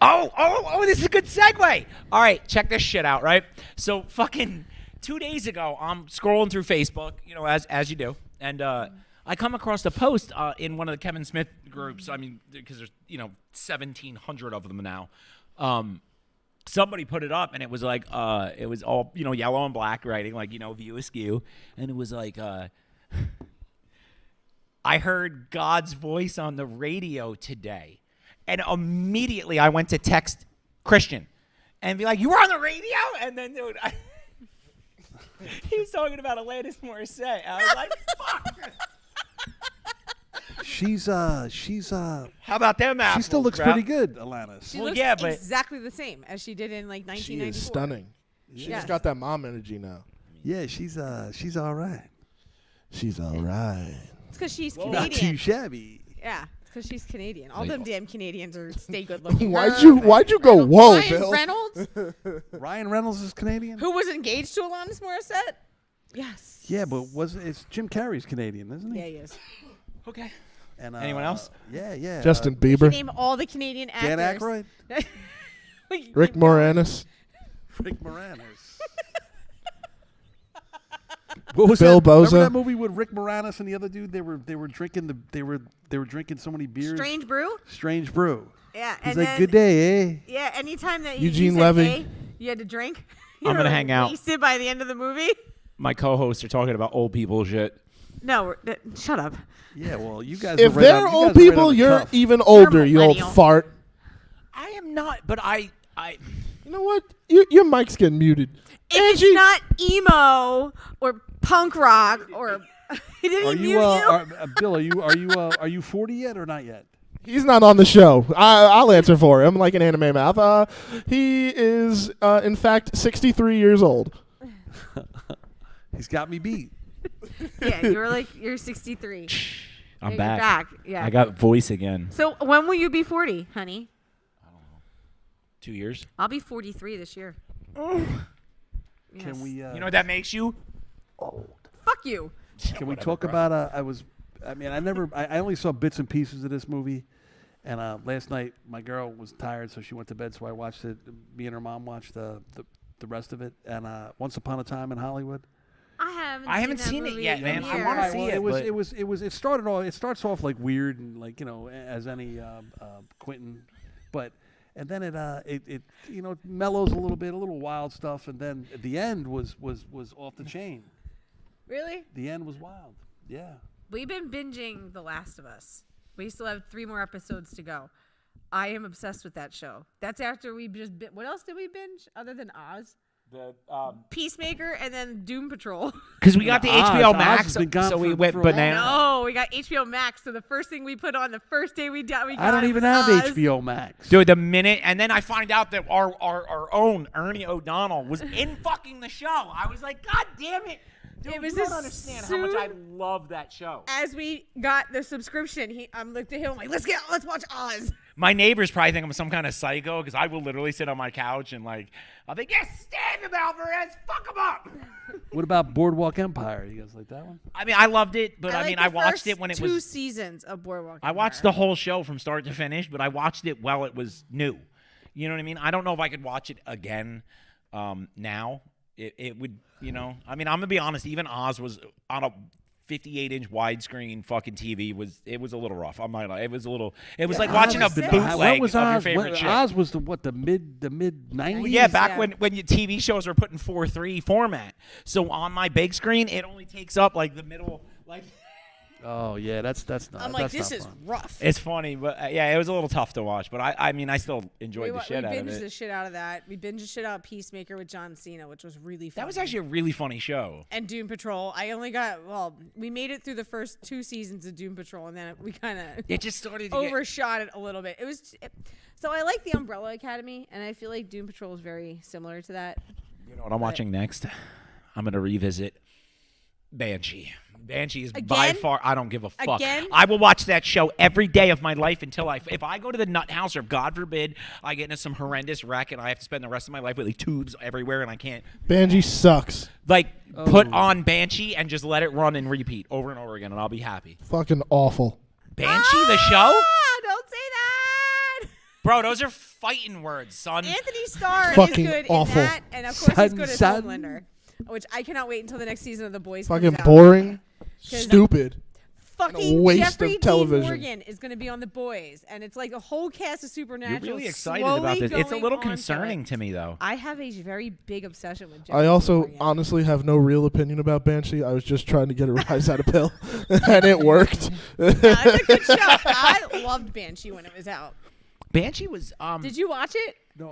Oh, this is a good segue. All right, check this shit out, right? So fucking 2 days ago, I'm scrolling through Facebook, as you do, and I come across a post in one of the Kevin Smith groups. I mean, because there's 1,700 of them now. Somebody put it up, and it was like it was all yellow and black writing, like View Askew, and it was like I heard God's voice on the radio today. And immediately I went to text Christian and be like, "You were on the radio?" And then, dude, he was talking about Alanis Morissette. I was like, "Fuck."
She's
How about them
she
apples,
still looks
bro?
pretty good, Alanis.
She
Well,
looks
yeah, but-
exactly the same as she did in like
She
1994.
is stunning. She's
Yes.
got that mom energy now.
Yeah, she's all right.
She's all right.
It's because she's
Not too
Canadian.
shabby.
Yeah, it's because she's Canadian. All them damn Canadians are stay good looking.
Why'd you go whoa,
Ryan
Bill?
Reynolds,
Ryan Reynolds is Canadian.
who was engaged to Alanis Morissette? Yes.
Yeah, but it's Jim Carrey's Canadian, isn't he?
Yeah, he is.
Okay.
And,
Anyone else?
Yeah.
Justin
You
Bieber,
name all the Canadian
Dan
actors.
Aykroyd,
Rick Moranis,
Rick Moranis. What was
Bill
that? Remember
Boza?
that movie with Rick Moranis and the other dude? They were drinking they were drinking so many beers.
Strange Brew.
Strange Brew.
Yeah,
He's
and
like,
then
"Good day, eh?"
yeah, anytime that
Eugene
you said
Levy.
gay, you had to drink. You
I'm gonna
were
hang out.
Wasted by the end of the movie.
My co-hosts are talking about old people shit.
No, shut up.
Yeah, well, you guys.
If
are right
they're
on, you
old
guys are right
people,
on the
you're
cuff.
even older, you old
millennial.
fart.
I am not, but I
You know what? Your mic's getting muted.
If
Angie,
it's not emo or punk rock or he didn't
Are
mute
you,
you.
Bill? Are you 40 yet or not yet?
He's not on the show. I'll answer for him like an anime mouth. He is, in fact, 63 years old.
He's got me beat.
Yeah, you're 63.
I'm
You're
back.
Yeah.
I got voice again.
So when will you be 40, honey?
2 years.
I'll be 43 this year. Yes.
Can we?
You know what that makes you?
Fuck you.
Can we talk about? I only saw bits and pieces of this movie, and last night my girl was tired, so she went to bed. So I watched it. Me and her mom watched the rest of it. And Once Upon a Time in Hollywood.
I haven't
seen it yet, man. I
want
wanna see it.
It starts off like weird and like as any Quentin, and then it mellows a little bit, a little wild stuff, and then at the end was off the chain.
Really?
The end was wild. Yeah.
We've been binging The Last of Us. We still have 3 more episodes to go. I am obsessed with that show. That's after we just what else did we binge other than Oz? Peacemaker and then Doom Patrol.
Because we got the HBO Max,
has been gone
so we
for-
went
for a
banana.
No, we got HBO Max. So the first thing we put on the first day we got
I don't even
was
have
Oz.
HBO Max.
Dude, the minute, and then I find out that our own Ernie O'Donnell was in fucking the show. I was like, God damn it. Dude,
It was
you don't
as
understand how much I
soon-
love that show.
As we got the subscription, I looked at him like, let's watch Oz.
My neighbors probably think I'm some kind of psycho because I will literally sit on my couch and I'll think, yes, stab him, Alvarez, fuck him up.
What about Boardwalk Empire? You guys like that one?
I mean, I loved it, but
like
I
the
watched
first
it when it
2
was.
seasons of Boardwalk.
I watched the whole show from start to finish, but I watched it while it was new. You know what I mean? I don't know if I could watch it again now. It would, I mean, I'm gonna be honest. Even Oz was on a 58-inch widescreen fucking TV. It was a little rough. I'm not. It was a little. It was like watching a
Oz was
bootleg
When was
of your
Oz?
favorite shit.
Oz was the mid 90s.
Yeah, back
Yeah.
when your TV shows were put in 4:3 format. So on my big screen, it only takes up like the middle. Like
Oh yeah, that's not.
I'm like,
that's
this
not
is
fun.
rough.
it's funny, but yeah, it was a little tough to watch. But I mean, I still enjoyed the shit out of
binged the
it.
shit out of that. We binged the shit out of Peacemaker with John Cena, which was really fun.
That was actually a really funny show.
And Doom Patrol. We made it through the first 2 seasons of Doom Patrol, and then we kind of
It just started to get.
overshot it a little bit. So I like the Umbrella Academy, and I feel like Doom Patrol is very similar to that.
You know what I'm watching next? I'm gonna revisit Banshee. Banshee is by
Again?
far. I don't give a fuck.
Again?
I will watch that show every day of my life until if I go to the nut house, or God forbid I get into some horrendous wreck and I have to spend the rest of my life with like tubes everywhere and I can't
Banshee sucks.
put on Banshee and just let it run and repeat over and over again and I'll be happy.
Fucking awful.
Banshee, the show?
Ah, don't say that.
Bro, those are fighting words, son.
Anthony Starr is
Fucking
good
awful.
in that, and of course he's good as
Son.
Homelander, which I cannot wait until the next season of The Boys.
Fucking
comes out.
boring. Stupid.
Fucking
waste
Jeffrey
of television.
Dean Morgan is going to be on The Boys, and it's like a whole cast of
You're
Supernatural.
really excited
slowly
about this. It's a
going
little
onto
concerning
it.
to me, though.
I have a very big obsession with Jeffrey
I also
Dean Morgan.
honestly have no real opinion about Banshee. I was just trying to get a rise out of Pill, and it worked.
Yeah, it's a good show. I loved Banshee when it was out.
Banshee was
Did you watch it?
No,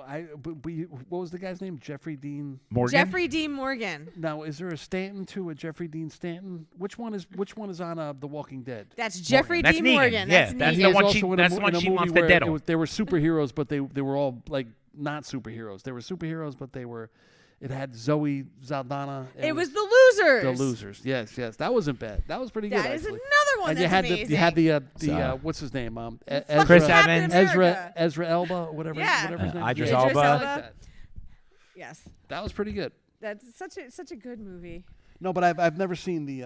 what was the guy's name? Jeffrey Dean.
Morgan.
Jeffrey Dean Morgan.
Now, is there a Stanton too? A Jeffrey Dean Stanton? Which one is on The Walking Dead?
That's Jeffrey
That's
Dean
Negan.
Morgan.
Yeah,
That's
that's
Negan.
the
He
one
was
she-
also in
that's
a,
the one
in a
she
movie
wants to
where
diddle.
they were superheroes, but they were all like not superheroes. They were superheroes, but they were. It had Zoe Saldana. and
It was The Losers.
The Losers. Yes, that wasn't bad. That was pretty good.
That is
actually.
another one
And
that's
you had
amazing.
you had the
So-
what's his name?
Fucking
Chris
Captain
Evans.
America.
Ezra Elba, whatever.
Yeah.
Whatever his name is.
Idris
Yeah,
Elba.
I like that.
Yes,
That was pretty good.
that's such a good movie.
No, but I've never seen the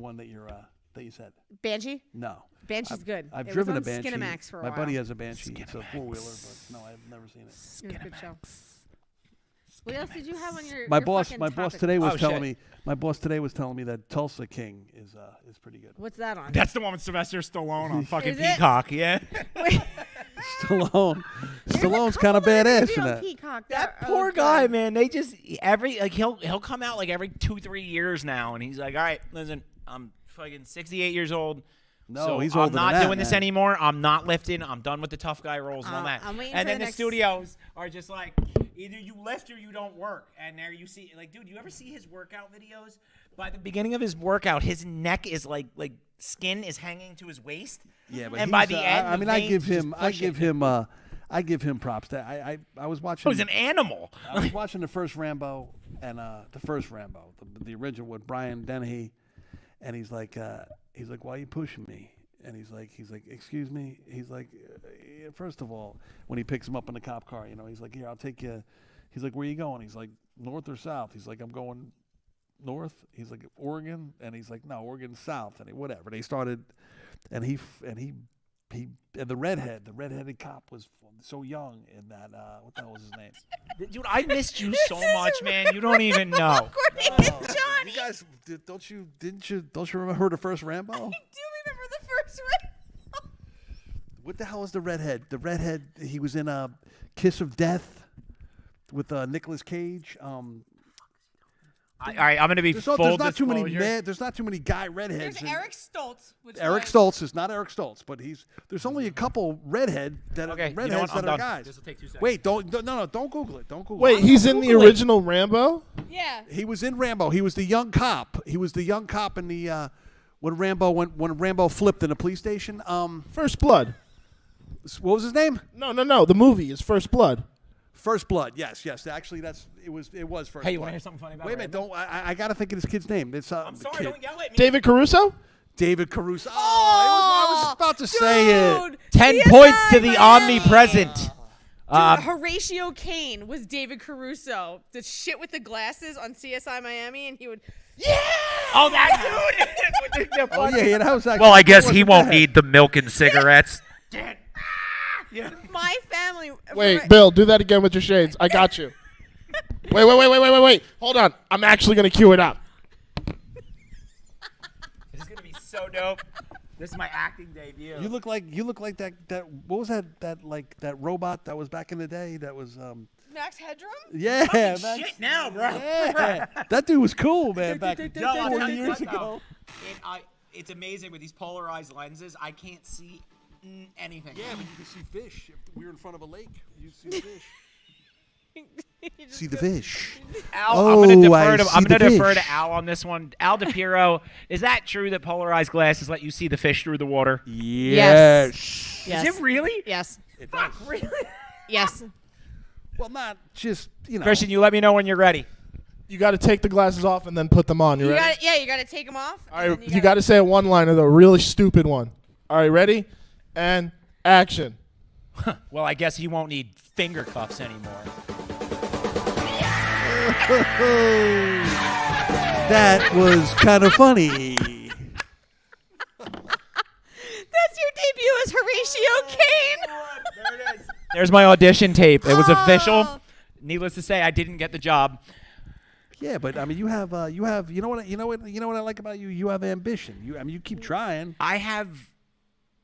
one that you said.
Banshee.
No.
Banshee's good.
I've
It
driven
was
a
on
Banshee.
Skinamax for a
My
while.
buddy has a Banshee. It's a 4-wheeler, but no, I've never seen it.
It was a good show. What else did you have on your
My
your
boss
fucking topic?
today was
Oh,
telling
shit.
me. My boss today was telling me that Tulsa King is pretty good.
What's that on?
That's the one with Sylvester Stallone on fucking
Is it?
Peacock, yeah.
Stallone's kind of badass in that.
Peacock.
That poor guy, man. They just he'll come out like every 2-3 years now, and he's like, all right, listen, I'm fucking 68 years old.
No,
so
he's
I'm
older than
not
that,
doing this
man.
anymore. I'm not lifting. I'm done with the tough guy roles and all that.
I'm waiting
and
for
then
the
the
next-
studios are just like, either you lift or you don't work. And there you see, like, dude, you ever see his workout videos? By the beginning of his workout, his neck is like skin is hanging to his waist.
Yeah, but
and by
he's,
the end,
I
the
mean, I
veins
give
just
him, I
push
give
it.
him, I give him props. I was watching.
Oh, he's an animal.
I was watching the first Rambo and the original with Brian Dennehy, and he's like, why are you pushing me? And he's like, excuse me. He's like, first of all, when he picks him up in the cop car, he's like, here, I'll take you. He's like, where are you going? He's like, north or south? He's like, I'm going north. He's like, Oregon, and he's like, no, Oregon south, and whatever. They started, and the redheaded cop was so young in that. What the hell was his name?
Dude, I missed you so much, man. You don't even know.
Johnny.
You guys, don't you remember the first Rambo?
I do remember the first one.
What the hell is the redhead? The redhead, he was in a Kiss of Death with Nicolas Cage.
All right, I'm gonna be
There's
full
not too many
disclosure.
there's not too many guy redheads.
There's Eric Stoltz. Which
Eric
was-
Stoltz is not Eric Stoltz, but there's only a couple redheads that
Okay, you know
redheads
what? I'm
that are
done.
guys.
This will take 2 seconds.
Wait, don't Google it. Don't Google
Wait,
it.
he's in the original Rambo?
Yeah.
He was in Rambo. He was the young cop. He was the young cop in the when Rambo flipped in the police station.
First Blood.
What was his name?
No. The movie is First Blood.
First Blood. Yes. Actually, it was First
Hey, you
Blood.
want to hear something funny about
Wait a minute.
Rambo?
I got to think of this kid's name. It's
I'm sorry,
kid.
don't yell at me.
David Caruso?
David Caruso. I was about to say it.
Dude,
10
CSI
points to the
Miami.
omnipresent.
Horatio Kane was David Caruso. The shit with the glasses on CSI Miami, and he would.
Oh, that dude!
Oh yeah, that was actually.
Well, I guess
that
he
wasn't
won't
bad.
need the milk and cigarettes.
My family.
Wait, Bill, do that again with your shades. I got you. Wait. Hold on. I'm actually going to cue it up.
This is gonna be so dope. This is my acting debut.
You look like that. What was that robot that was back in the day? That was
Max Headroom.
yeah.
Shit now, bro.
Yeah, that dude was cool, man. Back
Yo, I'll
40
tell you
years
what,
ago.
though. It's amazing with these polarized lenses. I can't see anything.
Yeah, but you can see fish. If we were in front of a lake, you see fish.
You just
See the
go-
fish.
Al,
Oh,
I'm
I
gonna
see the
defer
fish.
to Al on this one. Al DePiro, is that true that polarized glasses let you see the fish through the water?
Yes. Yes.
Is it really?
Yes.
It does.
Really?
Yes.
Well, not just
Christian, you let me know when you're ready.
You got to take the glasses off and then put them on. You ready?
You gotta take them off.
All
and
right,
then
you got to say a one-liner, though, a really stupid one. All right, ready? And action.
Well, I guess you won't need finger cuffs anymore.
That was kind of funny.
That's your debut as Horatio Kane.
There it is. There's my audition tape. It was official.
Oh.
Needless to say, I didn't get the job.
Yeah, but I mean, you have you know what I like about you. You have ambition. You keep trying.
I have.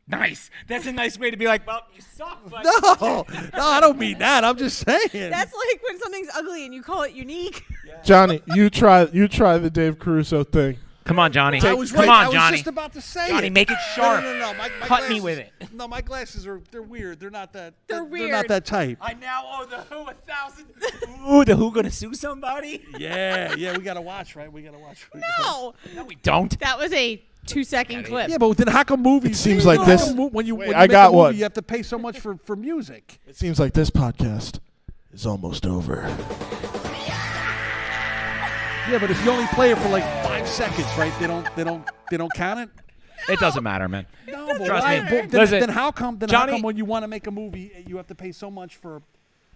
Nice. That's a nice way to be like, well, you suck, but.
No, I don't mean that. I'm just saying.
That's like when something's ugly and you call it unique.
Johnny, you try the Dave Caruso thing.
Come on, Johnny.
I was
Come
right.
on,
I was
Johnny.
just about to say
Johnny,
it.
make it sharp.
No. My
Cut
glasses,
me with it.
No, my glasses they're weird. They're not that.
They're
They're not
weird.
that type.
I now owe the Who 1,000. Ooh, the Who gonna sue somebody?
Yeah. We gotta watch, right? We gotta watch.
No.
No, we don't.
That was a 2-second clip.
Yeah, but then how come movies?
It seems like this-
When you
Wait,
when you
I
make
got
a movie,
one.
you have to pay so much for music.
It seems like this podcast is almost over.
Yeah, but if you only play it for like 5 seconds, right? They don't count it.
It doesn't matter, man.
No, but
Trust
why?
me.
But
Listen,
then how come? Then
Johnny-
how come when you want to make a movie, you have to pay so much for?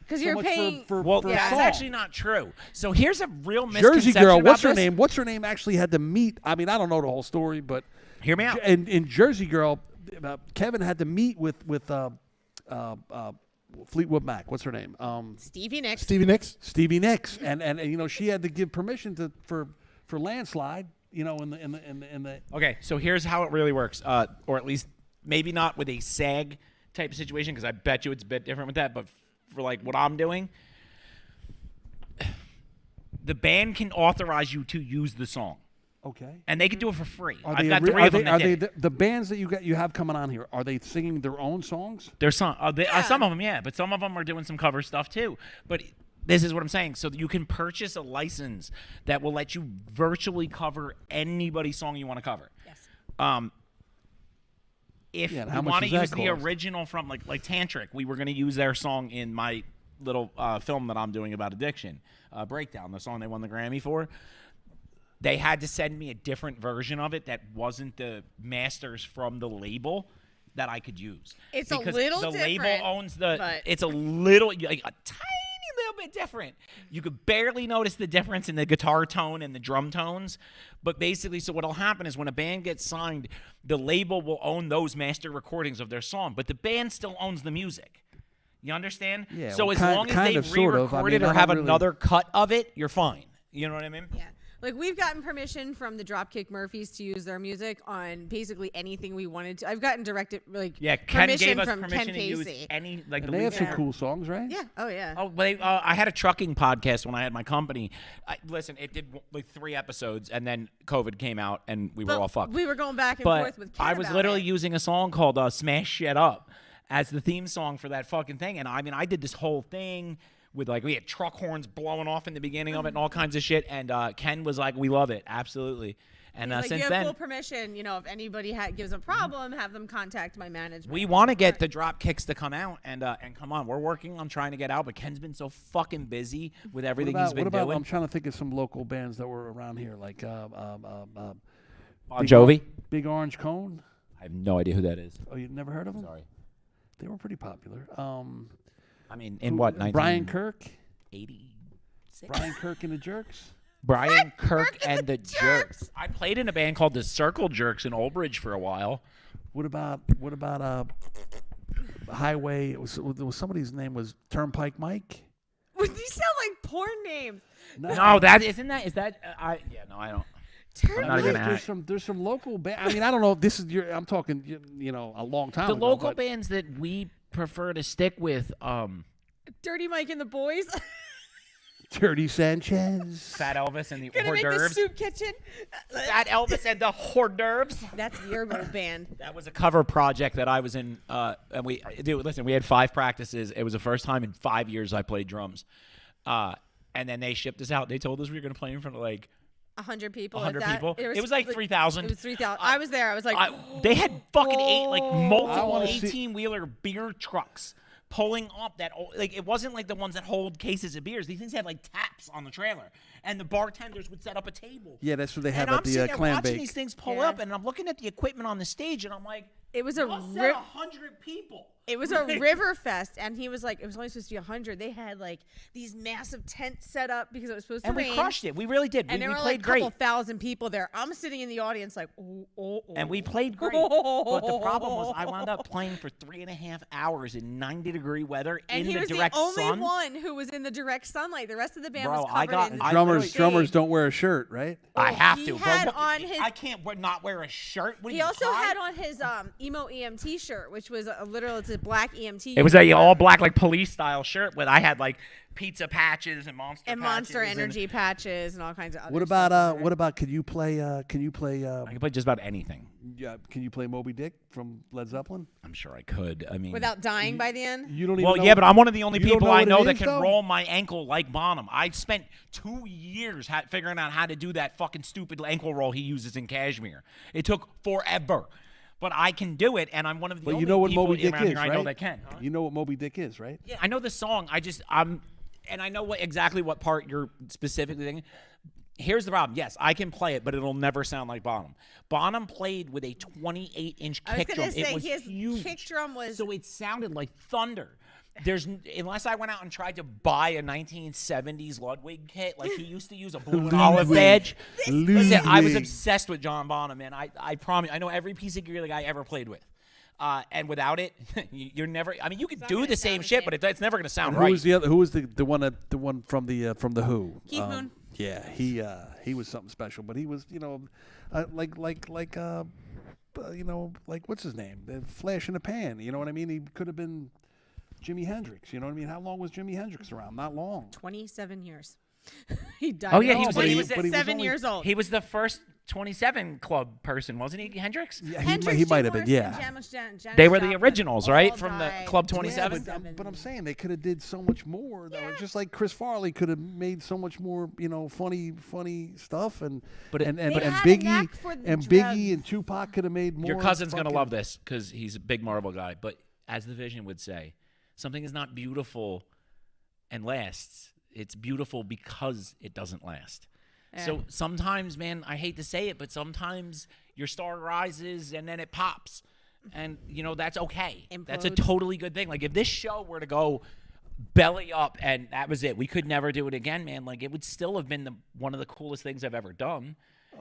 Because
So
you're
much
paying.
for
Well,
a
that's
song.
actually not true. So here's a real misconception
Jersey Girl.
about
What's her
this.
name? What's her name? Actually had to meet. I mean, I don't know the whole story, but
Hear me out.
in Jersey Girl, Kevin had to meet with Fleetwood Mac. What's her name?
Stevie Nicks.
Stevie Nicks?
Stevie Nicks, and she had to give permission for Landslide. In the
Okay, so here's how it really works, or at least maybe not with a SAG type of situation, because I bet you it's a bit different with that. But for like what I'm doing, the band can authorize you to use the song,
okay.
and they can do it for free.
Are
I've
they,
got
ori-
3
are
of them
they,
that
are
did
they
it.
the bands that you have coming on here? Are they singing their own songs?
There's some, some of them, yeah, but some of them are doing some cover stuff too. But This is what I'm saying. So you can purchase a license that will let you virtually cover anybody's song you want to cover.
Yes.
If
Yeah, and
you
how much
want to
does
use
that
the
cost?
original from like Tantric, we were going to use their song in my little film that I'm doing about addiction, Breakdown, the song they won the Grammy for. They had to send me a different version of it that wasn't the masters from the label that I could use.
It's a
because
little
the label
different,
owns the.
but-
It's a little like a tiny little bit different. You could barely notice the difference in the guitar tone and the drum tones. But basically, so what'll happen is when a band gets signed, the label will own those master recordings of their song, but the band still owns the music. You understand?
Yeah,
So
well,
as
kind-
long as
kind
they
of, sort of. I
re-record
mean,
it or
I
have
don't really-
another cut of it, you're fine. You know what I mean?
Yeah. Like, we've gotten permission from the Dropkick Murphys to use their music on basically anything we wanted to. I've gotten directed, like,
Yeah, Ken
permission
gave us
from
permission
Ken
to use
Pacey.
any like
And
the
they
lead
have some
singer.
cool songs, right?
Yeah. Oh, yeah.
Oh, but I had a trucking podcast when I had my company. Listen, it did like 3 episodes, and then COVID came out, and we were
But
all fucked.
we were going back and
but
forth with Ken
I was
about
literally
it.
using a song called "Smash Shit Up" as the theme song for that fucking thing, and I mean, I did this whole thing with like we had truck horns blowing off in the beginning of it and all kinds of shit, and Ken was like, "We love it, absolutely." And
He's like,
since
you have
then,
full permission. You know, if anybody gives a problem, have them contact my management.
we want to get the drop kicks to come out, and come on, we're working on trying to get out, but Ken's been so fucking busy with everything he's been doing.
I'm trying to think of some local bands that were around here, like
Bon
Big
Jovi?
Big Orange Cone.
I have no idea who that is.
Oh, you never heard of them?
Sorry.
They were pretty popular.
I mean, in what,
Brian Kirk?
1986?
Brian Kirk and the Jerks?
Brian Kirk
and
and
the
the Jerks. I played in a band called the Circle Jerks in Old Bridge for a while.
What about Highway? It was somebody's name was Turnpike Mike.
These sound like porn names.
No, that isn't that. Is that? I don't.
Turn
not even
There's some local band. I mean, I don't know if this is your. I'm talking, a long time
The
ago.
local
but
bands that we prefer to stick with,
Dirty Mike and the Boys.
Dirty Sanchez.
Fat Elvis and the
Gonna
Hors
make the
d'oeuvres.
soup kitchen.
Fat Elvis and the Hors d'oeuvres.
That's your old band.
That was a cover project that I was in, and we had 5 practices. It was the first time in 5 years I played drums, and then they shipped us out. They told us we were going to play in front of like
100 people.
100
at that.
people. It was like 3,000.
It was 3,000. I was there. I was like,
They had fucking
I
multiple
wanna see-
18-wheeler beer trucks pulling up that it wasn't like the ones that hold cases of beers. These things had like taps on the trailer, and the bartenders would set up a table.
Yeah, that's what they have
And
at
I'm
the
sitting there
clam
watching
bake.
these things pull
Yeah.
up, and I'm looking at the equipment on the stage, and I'm like,
it was a
y'all said 100 people.
It was a river fest, and he was like, it was only supposed to be 100. They had like these massive tents set up because it was supposed to
And
rain.
we crushed it. We really did.
And
we
there were
played
like a
great.
couple thousand people there. I'm sitting in the audience like,
And we played great. But the problem was I wound up playing for 3.5 hours in 90-degree weather
And
in
he
the
was
direct
the only
sun.
one who was in the direct sunlight. The rest of the band
Bro,
was
I
covered
got-
in
I
Drummers
literally-
don't wear a shirt, right?
I have
he
to.
had
but
on his-
I can't not wear a shirt. What are
He
you,
also
high?
had on his emo EMT shirt, which was it's a black EMT.
It was a all black like police style shirt, but I had like pizza patches and monster
and
patches
Monster Energy patches and all kinds of other
What
stuff
about
on there.
what about can you play
I can play just about anything.
can you play Moby Dick from Led Zeppelin?
I'm sure I could. I mean,
Without dying by the end?
You don't even
well,
know
yeah, but I'm one of the only
you don't
people
know
I
what
know
it
that
is,
can
though?
roll my ankle like Bonham. I spent 2 years figuring out how to do that fucking stupid ankle roll he uses in Kashmir. It took forever. But I can do it, and I'm one of the
But
only
you know what
people
Moby Dick
around
is,
here I
right?
know that can. Huh?
You know what Moby Dick is, right?
Yeah, I know the song. And I know exactly what part you're specifically thinking. Here's the problem. Yes, I can play it, but it'll never sound like Bonham. Bonham played with a 28-inch
I was
kick
gonna
drum.
say,
It was
his
huge.
kick drum was-
So it sounded like thunder. Unless I went out and tried to buy a 1970s Ludwig kit, like he used to use a blue and olive badge. Listen, I was obsessed with John Bonham, man. I promise. I know every piece of gear the guy ever played with. And without it, you're never. I mean, you can
not
do
gonna
the
sound
same
the
shit,
same.
but it's never going to sound
And
right.
who was the other? Who was the one from the Who?
Keith Moon.
Yeah, he was something special, but he was like what's his name? The Flash in the Pan. You know what I mean? He could have been Jimi Hendrix. You know what I mean? How long was Jimi Hendrix around? Not long.
27 years. He died.
Oh, yeah,
at
he was-
twenty-
he was-
but he was
7
only-
years old.
He was the first 27 Club person, wasn't he, Hendrix?
Yeah,
Hendrix,
he
Jim
might have been.
Morrison,
Yeah.
Janis
They were the
Joplin
originals,
all
right, from the
died
Club
in
27?
But I'm saying they could have did so much more. Though. Just like Chris Farley could have made so much more, funny stuff, and
But it-
and
They had a
Biggie
knack for the
and
drugs.
Biggie and Tupac could have made more.
Your cousin's going to
fucking-
love this because he's a big Marvel guy. But as the Vision would say, something is not beautiful and lasts. It's beautiful because it doesn't last. So sometimes, man, I hate to say it, but sometimes your star rises and then it pops. And, that's okay. That's a
Implodes.
totally good thing. Like, if this show were to go belly up and that was it, we could never do it again, man. Like, it would still have been one of the coolest things I've ever done.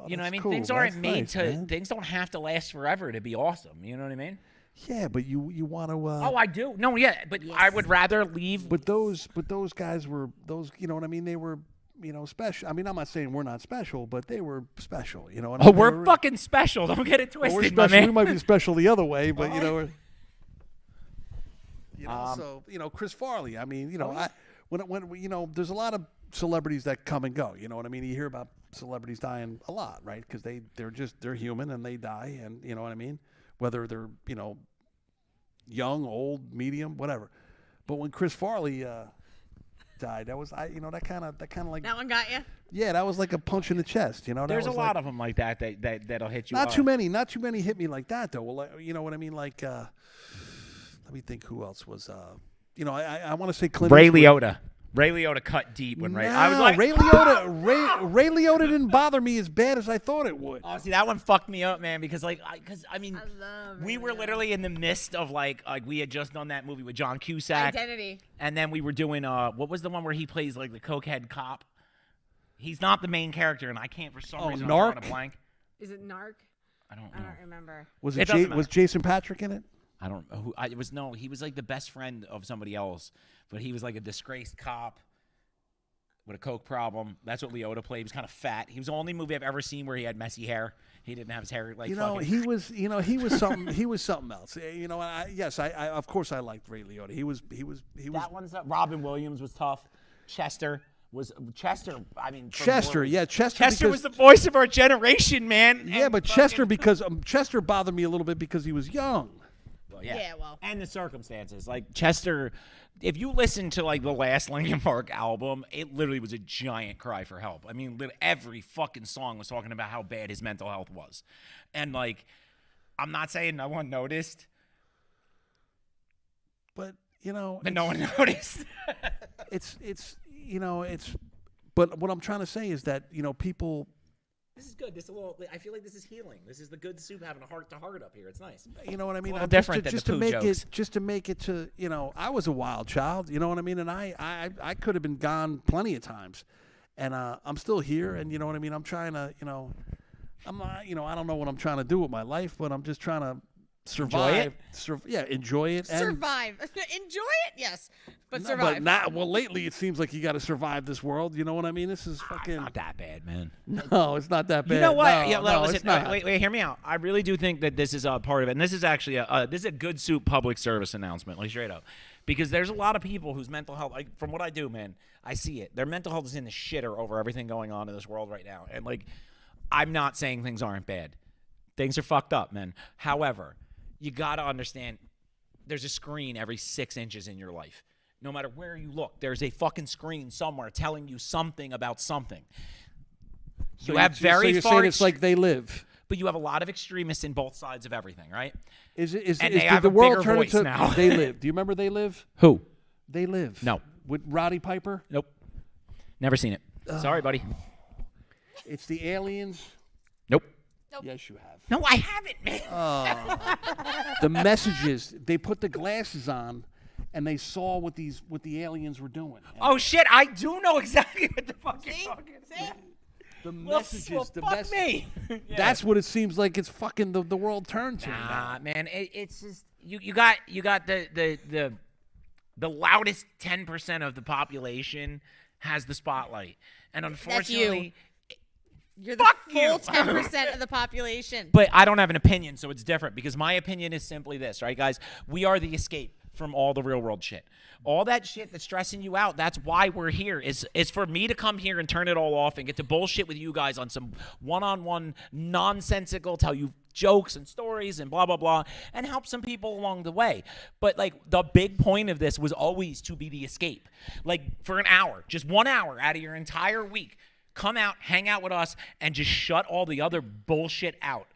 You know what I
that's
mean?
cool.
Things aren't
That's
made
nice,
to,
man.
things don't have to last forever to be awesome. You know what I mean?
Yeah, but you want to.
Oh, I do. No, yeah, but I would rather leave.
But those guys were those. You know what I mean? They were. Special. I mean, I'm not saying we're not special, but they were special. You know what I
Oh,
mean? They
we're
were-
fucking special. Don't get it
well,
twisted,
we're
my
special.
man.
We might be special the other way, but we're.
Um,
So Chris Farley. I mean, when there's a lot of celebrities that come and go. You know what I mean? You hear about celebrities dying a lot, right? Because they're human and they die, and you know what I mean. Whether they're young, old, medium, whatever. But when Chris Farley died, that was that kind of like
That one got you.
yeah, that was like a punch in the chest.
There's a lot of them like that that'll hit you.
Not
up.
too many. Not too many hit me like that though. Well, you know what I mean. Like, let me think. Who else was? I want to say Clint
Ray
Eastwood.
Liotta. Ray Liotta cut deep when Ray.
No,
I was like,
Ray Liotta. Ray Liotta didn't bother me as bad as I thought it would.
oh, see, that one fucked me up, man. Because I mean,
I love
we
Ray
were
Liotta.
literally in the midst of like we had just done that movie with John Cusack,
Identity.
and then we were doing what was the one where he plays like the cokehead cop? He's not the main character, and I can't for some reason. I'm drawing
Narc?
a blank.
Is it Narc?
I don't
I
know.
don't remember.
Was
It
it?
doesn't
Was
matter.
Jason Patrick in it?
I don't know who. It was no. He was like the best friend of somebody else, but he was like a disgraced cop with a coke problem. That's what Liotta played. He was kind of fat. He was the only movie I've ever seen where he had messy hair. He didn't have his hair like. fucking-
He was. He was something. He was something else. Yes, I of course I liked Ray Liotta. He was.
That one's Robin Williams was tough. Chester. I mean, from
Chester.
Warriors.
Yeah, Chester.
Chester
because-
was the voice of our generation, man.
Yeah,
And
but
fucking-
Chester because Chester bothered me a little bit because he was young.
Well,
Yeah, well.
and the circumstances. Like Chester, if you listen to like the last Linkin Park album, it literally was a giant cry for help. I mean, every fucking song was talking about how bad his mental health was, and like, I'm not saying no one noticed,
But
but no one noticed.
it's But what I'm trying to say is that people.
This is good. This is a little. I feel like this is healing. This is the good soup having a heart to heart up here. It's nice.
You know what I mean?
little
Just
different
to,
than
just
the
to
poo
make
jokes.
it, just to make it to, I was a wild child. You know what I mean? And I could have been gone plenty of times, and I'm still here. And you know what I mean? I'm trying to, I'm not, I don't know what I'm trying to do with my life, but I'm just trying to survive. Enjoy it. And,
Survive. Enjoy it, yes, but
No,
survive.
But not well. Lately, it seems like you got to survive this world. You know what I mean? This is fucking.
It's not that bad, man.
No, it's not that bad.
You know what?
No,
yeah,
no,
listen,
it's not.
wait, hear me out. I really do think that this is a part of it, and this is actually this is a good soup public service announcement, like straight up, because there's a lot of people whose mental health, like from what I do, man, I see it. Their mental health is in the shitter over everything going on in this world right now, and like, I'm not saying things aren't bad. Things are fucked up, man. However, you gotta understand, there's a screen every 6 inches in your life. No matter where you look, there's a fucking screen somewhere telling you something about something.
So
You have
so
very
you're
far
saying it's like they live.
but you have a lot of extremists in both sides of everything, right?
Is
And
did
they
the
have a
world
bigger
turn
voice
into
now.
They Live? Do you remember They Live?
Who?
They Live.
No.
With Roddy Piper.
Nope. Never seen it. Sorry, buddy.
It's the aliens.
Nope.
Yes, you have.
No, I haven't, man.
The messages. They put the glasses on, and they saw what the aliens were doing.
Oh shit, I do know exactly what the fuck you're talking about.
The
Well,
messages. the
fuck
mess-
me.
That's what it seems like. It's fucking the world turned to.
Nah, man, it's just you got the loudest 10% of the population has the spotlight, and unfortunately,
You're the
Fuck
full
you.
10% of the population.
but I don't have an opinion, so it's different because my opinion is simply this, right, guys? We are the escape from all the real world shit. All that shit that's stressing you out, that's why we're here, is for me to come here and turn it all off and get to bullshit with you guys on some one-on-one nonsensical, tell you jokes and stories and blah, blah, blah, and help some people along the way. But, like, the big point of this was always to be the escape. Like, for an hour, just 1 hour out of your entire week, come out, hang out with us, and just shut all the other bullshit out.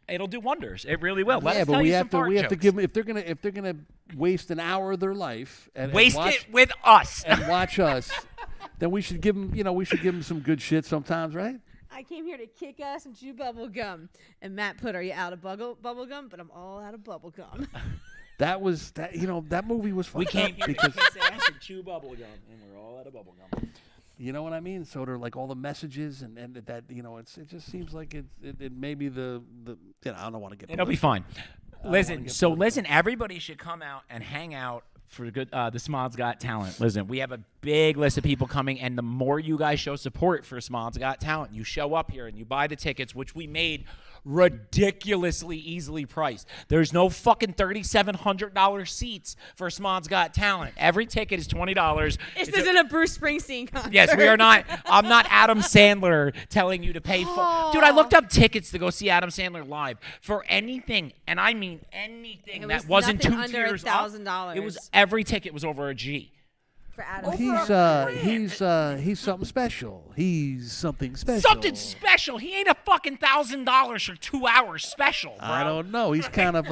It'll do wonders. It really will. Let us tell you some fart
we have to
jokes.
give them if they're gonna waste an hour of their life and
Waste
watch,
it with us.
and watch us, then we should give them some good shit sometimes, right?
I came here to kick ass and chew bubble gum. And Matt put, "Are you out of bubble gum?" But I'm all out of bubble gum.
That movie was fun.
We came here to
because
kiss ass and chew bubble gum, and we're all out of bubble gum.
you know what I mean. So they're like all the messages and that it just seems like it may be the I don't want to get.
It'll be fine. Listen, everybody should come out and hang out for good. The Smods Got Talent. Listen, we have a big list of people coming, and the more you guys show support for Smods Got Talent, you show up here and you buy the tickets, which we made ridiculously easily priced. There's no fucking $3,700 seats for Smods Got Talent. Every ticket is $20.
This isn't a Bruce Springsteen concert.
Yes, we are not. I'm not Adam Sandler telling you to pay for. Dude, I looked up tickets to go see Adam Sandler live for anything, and I mean anything
It
that
was
wasn't
nothing
2
under
tiers up.
$1,000.
It was every ticket was over a G.
For Adam.
He's something special. He's something special.
Something special. He ain't a fucking $1,000 for 2 hours special, bro.
I don't know. He's kind of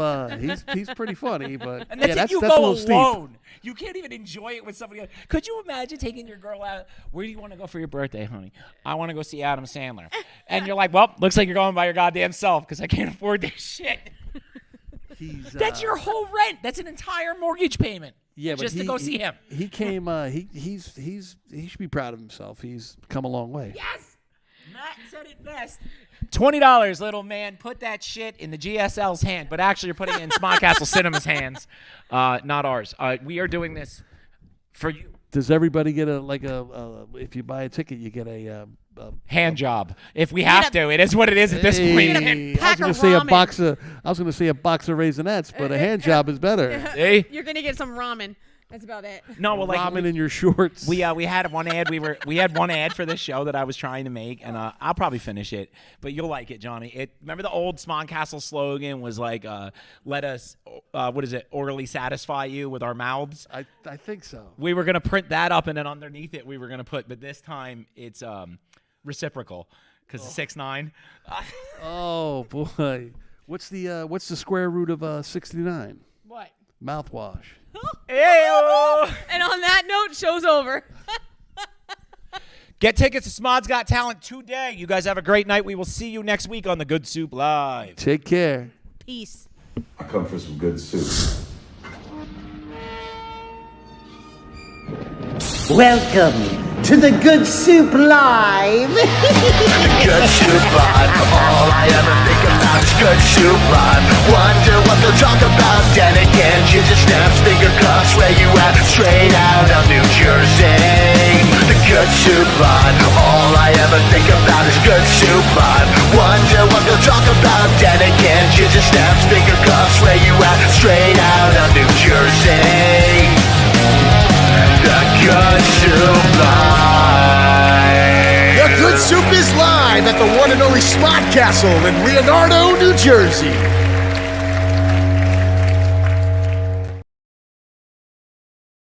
he's pretty funny, but
And that's if you
a
go
little steep.
alone. You can't even enjoy it with somebody else. Could you imagine taking your girl out? Where do you want to go for your birthday, honey? I want to go see Adam Sandler. And you're like, well, looks like you're going by your goddamn self because I can't afford this shit. That's your whole rent. That's an entire mortgage payment.
Yeah, but
just to go see him.
He came. He should be proud of himself. He's come a long way.
Yes, Matt said it best. $20, little man. Put that shit in the GSL's hand, but actually you're putting it in Smodcastle Cinema's hands, not ours. We are doing this for you.
Does everybody get if you buy a ticket, you get a
hand job? If we have to, it is what it is at this point.
I was going to say a box of Raisinets, but a hand job is better.
See?
You're gonna get some ramen. That's about it.
No, well, like
ramen in your shorts.
We had one ad. We had one ad for this show that I was trying to make, and I'll probably finish it. But you'll like it, Johnny. Remember the old Smodcastle slogan was like, "Let us, orally satisfy you with our mouths."
I think so.
We were gonna print that up, and then underneath it we were gonna put, but this time it's reciprocal because it's 6'9".
Oh boy, what's the square root of 69?
What?
Mouthwash.
And on that note, show's over.
Get tickets to Smods Got Talent today. You guys have a great night. We will see you next week on The Good Soup Live.
Take care.
Peace.
I come for some good soup.
Welcome to the Good Soup Live.
Good soup live. All I ever think about is good soup live. Wonder what they'll talk about. Then again, ginger snaps, finger cuffs, where you at? Straight out of New Jersey. The good soup live. All I ever think about is good soup live. Wonder what they'll talk about. Then again, ginger snaps, finger cuffs, where you at? Straight out of New Jersey. The Good Soup Live.
The Good Soup is live at the one and only Smodcastle in Leonardo, New Jersey.